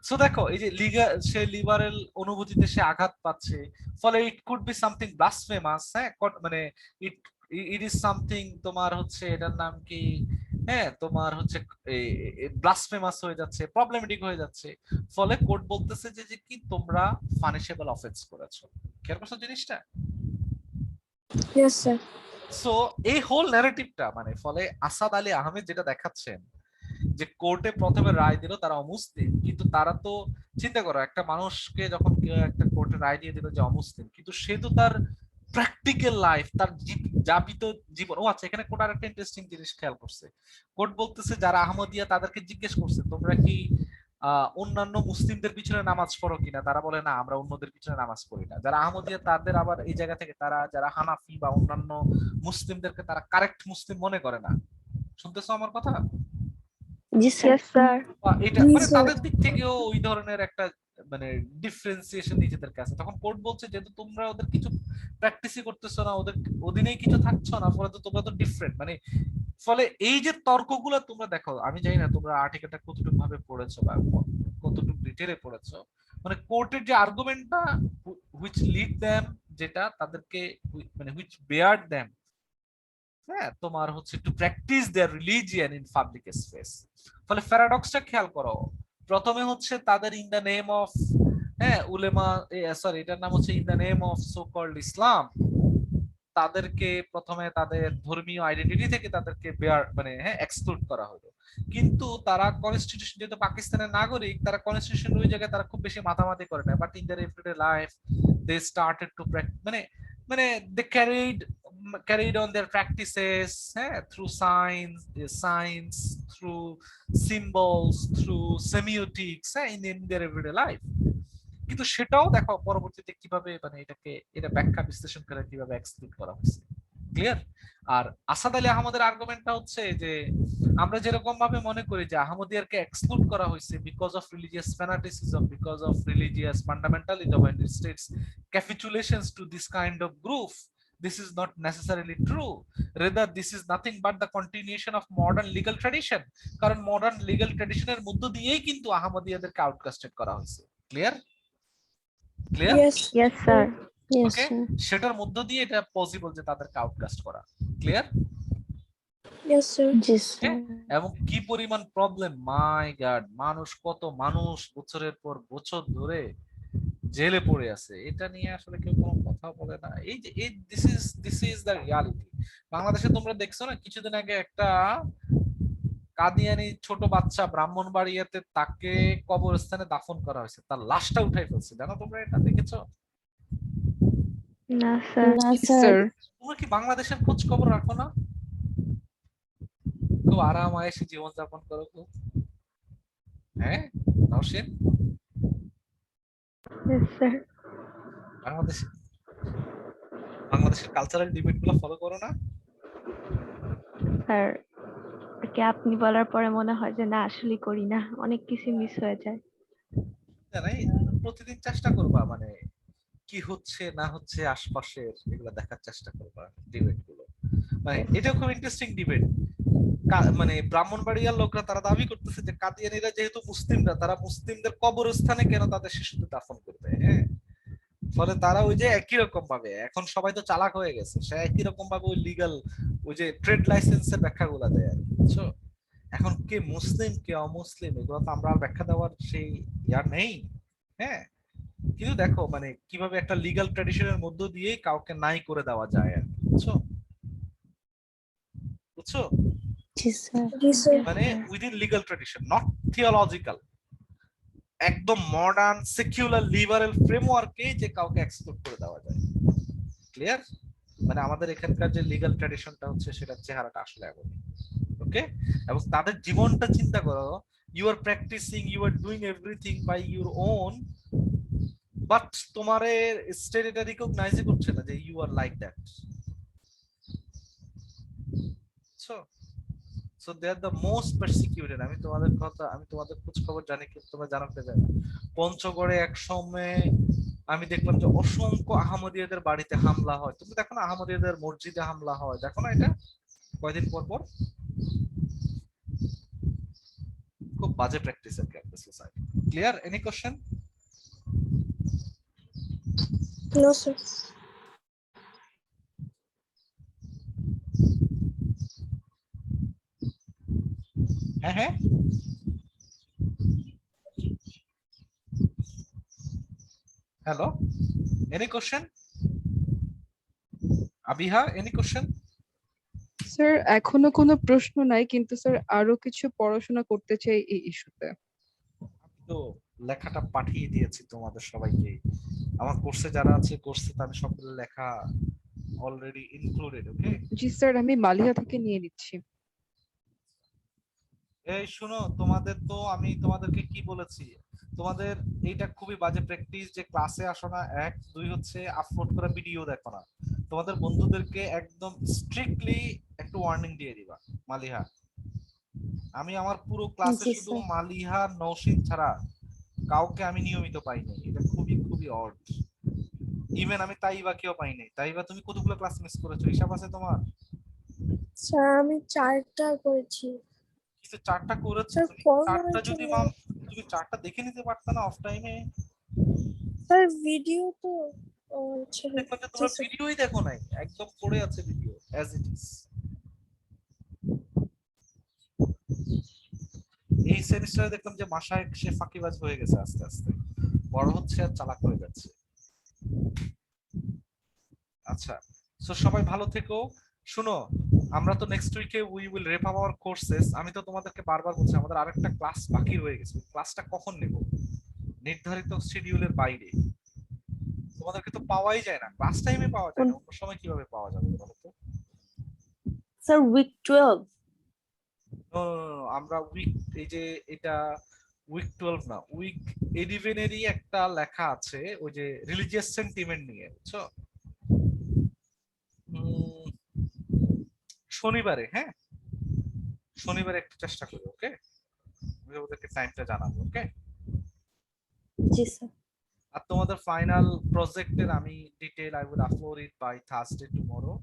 [SPEAKER 2] সো দেখো, এই যে সে লিবারেল অনুভূতিতে সে আঘাত পাচ্ছে, ফলে it could be something blasphemous, হ্যাঁ, মানে ইট ইট ইজ সামথিং, তোমার হচ্ছে এটার নাম কি, হ্যাঁ, তোমার হচ্ছে ব্লাসফেমাস হয়ে যাচ্ছে, প্রবলেমেটিক হয়ে যাচ্ছে। ফলে কোর্ট বলতেছে যে কি তোমরা পানিশেবল অফেন্স করেছো। খেয়াল করছো জিনিসটা?
[SPEAKER 3] Yes sir.
[SPEAKER 2] সো এই হোল ন্যারেটিভটা মানে, ফলে আসাদ আলী আহমেদ যেটা দেখাচ্ছেন যে কোর্টে প্রথমে রায় দিল তারা অমুসলিম, কিন্তু তারা তো চিন্তা করো, একটা মানুষকে যখন কেউ একটা কোর্টে রায় দিয়ে দিল যে অমুসলিম, কিন্তু সে তো তার প্র্যাকটিক্যাল লাইফ, তার যাপিত জীবন, ও আচ্ছা, এখানে কোর্ট আর একটা ইন্টারেস্টিং জিনিস খেয়াল করছে। কোর্ট বলতেছে যারা আহমদিয়া তাদেরকে জিজ্ঞেস করছে তোমরা কি অন্যান্য মুসলিমদের পিছনে নামাজ পড়ো কিনা, তারা বলে না, আমরা অন্যদের পিছনে নামাজ পড়ি না। যারা আহমদিয়া তাদের আবার এই জায়গা থেকে তারা যারা হানাফি বা অন্যান্য মুসলিমদেরকে তারা কারেক্ট মুসলিম মনে করে না। শুনতেছো আমার কথা?
[SPEAKER 5] জি স্যার।
[SPEAKER 1] Yes, sir.
[SPEAKER 2] এটা
[SPEAKER 3] জি,
[SPEAKER 2] মানে
[SPEAKER 3] স্যার।
[SPEAKER 2] তাদের দিক থেকেও ওই ধরনের একটা মানে ডিফারেন্সিয়েশন নিজেদের কাছে। তখন কোর্ট বলছে যেহেতু তোমরা ওদের কিছু প্র্যাকটিসই করতেছো না, ওদের অধীনেই কিছু থাকছো না, ফলে তো তোমরা তো ডিফারেন্ট মানে। ফলে এই যে তর্কগুলো তোমরা দেখো, আমি জানি না তোমরা আর্টিকেলটা কতটুকু ভাবে পড়েছো বা কতটুকু ডিটেইলে পড়েছো, মানে কোর্টের যে আর্গুমেন্টটা হুইচ লিড দেম, যেটা তাদেরকে মানে হুইচ বেয়ার দেম, হ্যাঁ, তোমার হচ্ছে to practice their religion in public space. ফলে প্যারাডক্সটা খেয়াল করো, প্রথমে হচ্ছে তাদের ইন দ্য নেম অফ, হ্যাঁ, উলেমা, সরি, এটার নাম হচ্ছে in the name of so called Islam, তাদেরকে প্রথমে তাদের ধর্মীয় আইডেন্টিটি থেকে তাদেরকে বেয়ার মানে হ্যাঁ এক্সক্লুড করা হলো। কিন্তু তারা কনস্টিটিউশন, যেহেতু পাকিস্তানের নাগরিক, তারা কনস্টিটিউশন ওই জায়গায় তারা খুব বেশি মাথামাতি করে না, but in their everyday life they started to মানে মানে দে carried on their practices, through science, through symbols, through semiotics, in their everyday life. কিন্তু সেটাও দেখো পরবর্তীতে কিভাবে মানে এটা ব্যাখ্যা বিশ্লেষণ করে কিভাবে এক্সক্লুড করা হয়েছে। ক্লিয়ার? আর আসাদ আলী আহমদের আর্গুমেন্টটা হচ্ছে যে আমরা যেরকম ভাবে মনে করি যে আহমদিয়ারকে এক্সক্লুড করা হয়েছে because of religious fanaticism, because of religious fundamentalism and states capitulations to this kind of group, this is not necessarily true. Rather, this is nothing but the continuation of modern legal tradition. কারণ মডার্ন লিগ্যাল ট্র্যাডিশনের মধ্য দিয়েই কিন্তু আহমদিয়াদেরকে আউটকাস্টেড করা হয়েছে। Clear? Clear?
[SPEAKER 3] Yes.
[SPEAKER 1] Yes, sir.
[SPEAKER 5] Yes
[SPEAKER 2] okay,
[SPEAKER 5] sir.
[SPEAKER 2] সেটার মধ্য দিয়ে এটা পসিবল যে তাদেরকে আউটকাস্ট করা। ক্লিয়ার?
[SPEAKER 3] Yes sir.
[SPEAKER 5] জি স্যার।
[SPEAKER 2] এবং কি পরিমাণ প্রবলেম, মাই গড, কত মানুষ বছরের পর বছর ধরে জেলে পড়ে আছে, এটা নিয়ে আসলে কেউ কোনো কথা বলে না। এই যে দিস ইজ দ্য রিয়ালিটি। বাংলাদেশে তোমরা দেখছো না, কিছুদিন আগে একটা কাদিয়ানি ছোট বাচ্চা ব্রাহ্মণবাড়িয়াতে তাকে কবরস্থানে দাফন করা হয়েছে, তার লাশটা উঠাই ফেলছে, জানো তোমরা এটা দেখেছো?
[SPEAKER 1] No, sir.
[SPEAKER 5] না
[SPEAKER 4] Yes,
[SPEAKER 5] স্যার।
[SPEAKER 4] sir.
[SPEAKER 2] তোমরা কি বাংলাদেশের খোঁজ খবর রাখো না? খুব আরাম আয়েসে জীবনযাপন করো খুব, হ্যাঁ নওশীন?
[SPEAKER 1] Yes, sir.
[SPEAKER 2] বাংলাদেশে বাংলাদেশের কালচারাল ডিবেট গুলো ফলো করো না?
[SPEAKER 1] স্যার কি আপনি বলার পরে মনে হয় যে না আসলে করি না, অনেক কিছু মিস হয়ে যায়।
[SPEAKER 2] জানাই, প্রতিদিন চেষ্টা করবা মানে কি হচ্ছে না হচ্ছে আশপাশের এগুলো দেখার চেষ্টা করবা ডিবেট গুলো। মানে এটা খুব ইন্টারেস্টিং ডিবেট। মানে ব্রাহ্মণবাড়িয়ার লোকরা তারা দাবি করতেছে যে কাদিয়ানীরা যেহেতু মুসলিমরা, তারা মুসলিমদের কবরস্থানে কেন তাদের শিশুদের দাফন করবে। হ্যাঁ, ফলে তারা ওই যে একই রকম ভাবে, এখন সবাই তো চালাক হয়ে গেছে, সে একই রকম ভাবে ওই লিগাল ওই যে ট্রেড লাইসেন্সের ব্যাখ্যাগুলো দেয় আর কি, বুঝছো? এখন কে মুসলিম কে অমুসলিম এগুলো তো আমরা আর ব্যাখ্যা দেওয়ার সেই ইয়ার নেই। হ্যাঁ, কিন্তু দেখো মানে কিভাবে একটা লিগ্যাল ট্র্যাডিশনের মধ্য দিয়ে কাউকে নাই করে দেওয়া যায় আর কি, বুঝছো? বুঝছো?
[SPEAKER 5] জি স্যার।
[SPEAKER 3] Yes, sir.
[SPEAKER 2] মানে within legal tradition, not theological, একদম মডার্ন সেকুলার লিবারেল ফ্রেমওয়ার্কে যে কাউকে এক্সক্লুড করে দেওয়া যায়। ক্লিয়ার? মানে আমাদের এখানকার যে লিগ্যাল ট্র্যাডিশনটা হচ্ছে সেটার চেহারাটা আসলে এমন। ওকে, এবং তাদের জীবনটা চিন্তা করো, you are practicing, you are doing everything by your own, but তোমারে স্টেট এটা রিকগনাইজই করছে না যে you are like that. So so they are the most persecuted. আমি তোমাদের খোঁজ খবর জানি, কিন্তু তোমরা জানো কি জানো, পঞ্চগড়ে এক সময় আমি দেখলাম যে অসংখ্য আহমদিয়াদের বাড়িতে হামলা হয়। তুমি দেখো না আহমদিয়াদের মসজিদে হামলা হয়, দেখো না এটা কয়দিন পর পর? খুব বাজে প্র্যাকটিস আর কি একটা society. Clear? Any question?
[SPEAKER 3] No, sir.
[SPEAKER 2] হ্যাঁ হ্যাঁ, hello, any question? Abiha, any question?
[SPEAKER 4] Sir এখনো কোনো প্রশ্ন নাই, কিন্তু স্যার আরো কিছু পড়াশোনা করতে চাই এই ইস্যুতে।
[SPEAKER 2] তো লেখাটা পাঠিয়ে দিয়েছি তোমাদের সবাইকে, আমার কোর্সে যারা আছে কোর্সে আমি সকলের লেখা অলরেডি ইনক্লুডেড। ওকে,
[SPEAKER 4] জি স্যার, আমি মালিয়া থেকে নিয়ে নিচ্ছি।
[SPEAKER 2] এই শুনো, তোমাদের তো আমি তোমাদেরকে কি বলেছি, তোমাদের এইটা খুবই বাজে প্র্যাকটিস যে ক্লাসে আসো না, এক, দুই হচ্ছে আপলোড করা ভিডিও দেখো না। তোমাদের বন্ধুদেরকে একদম স্ট্রিক্টলি একটু ওয়ার্নিং দিয়ে দিবা। মালিহা, আমি আমার পুরো ক্লাসে
[SPEAKER 5] জি
[SPEAKER 2] শুধু
[SPEAKER 5] স্যার।
[SPEAKER 2] মালিহা নৌশিদ ছাড়া কাউকে আমি নিয়মিত পাইনি, এটা খুবই খুবই অড। ইভেন আমি তাইবাকেও পাইনি। তাইবা, তুমি কতগুলো ক্লাস মিস করেছো, হিসাব আছে তোমার?
[SPEAKER 3] স্যার আমি 4টা করেছি।
[SPEAKER 2] কিন্তু 4টা করেছো,
[SPEAKER 3] স্যার
[SPEAKER 2] তুমি
[SPEAKER 3] পড়ানোর
[SPEAKER 2] 4টা যদি
[SPEAKER 3] জন্য
[SPEAKER 2] তুমি 4টা দেখে নিতে পারতা না অফ টাইমে।
[SPEAKER 3] স্যার ভিডিও তো আচ্ছা
[SPEAKER 2] দেখো যে
[SPEAKER 3] জি
[SPEAKER 2] তোমরা
[SPEAKER 3] স্যার।
[SPEAKER 2] ভিডিওই দেখো নাই, একদম পড়ে আছে ভিডিও অ্যাজ ইট ইজ। এই সেমিস্টারে দেখলাম যে মাসায় সে ফাঁকিবাজ হয়ে গেছে, আস্তে আস্তে বড় হচ্ছে আর চালাক হয়ে যাচ্ছে। আচ্ছা, সো সবাই ভালো থেকো। শুনো, আমরা তো নেক্সট উইকে we will wrap up our courses. আমি তো তোমাদেরকে বারবার বলছি আমাদের আরেকটা ক্লাস বাকি রয়ে গেছে, ক্লাসটা কখন নেব? নির্ধারিত শিডিউলের বাইরে। তোমাদেরকে তো পাওয়াই যায় না, ক্লাস টাইমে পাওয়া যায় না, অন্য সময় কিভাবে পাওয়া যাবে বলো তো?
[SPEAKER 5] Sir week 12।
[SPEAKER 2] No, no, no, no, আমরা উইক, এই যে এটা উইক 12 না, উইক 11-এরই একটা লেখা আছে ওই যে রিলিজিয়াস সেন্টিমেন্ট নিয়ে, বুঝছো? শনিবারে, হ্যাঁ শনিবারে একটু চেষ্টা করো। ওকে, আমি ওদেরকে টাইমটা জানাবো। ওকে,
[SPEAKER 5] জি স্যার।
[SPEAKER 2] আর তোমাদের ফাইনাল প্রজেক্টের আমি detail I will upload it by Thursday tomorrow.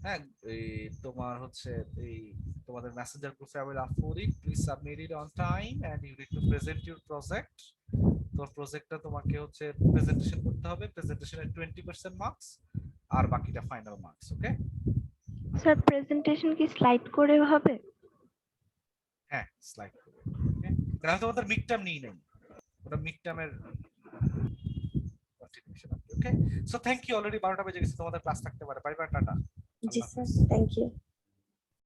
[SPEAKER 2] হ্যাঁ, এই তোমার হচ্ছে এই তোমাদের মেসেঞ্জার গ্রুপে I will upload it, please submit it on time and you need to present your project. তোমার প্রজেক্টটা তোমাকে হচ্ছে প্রেজেন্টেশন করতে হবে, প্রেজেন্টেশনের 20% মার্কস আর বাকিটা final marks. Okay
[SPEAKER 1] sir presentation কি স্লাইড করে হবে?
[SPEAKER 2] হ্যাঁ, স্লাইড করবে। ওকে, কারণ আমি তোমাদের মিড টার্ম নিই নাই, ওটা মিড টার্মের continuation. Okay, so thank you, already 12টা বেজে গেছে, তোমাদের ক্লাস থাকতে পারে। বাই বাই, টাটা,
[SPEAKER 5] জি
[SPEAKER 2] আল্লাহ
[SPEAKER 5] স্যার,
[SPEAKER 2] হাফেজ।
[SPEAKER 5] Thank you.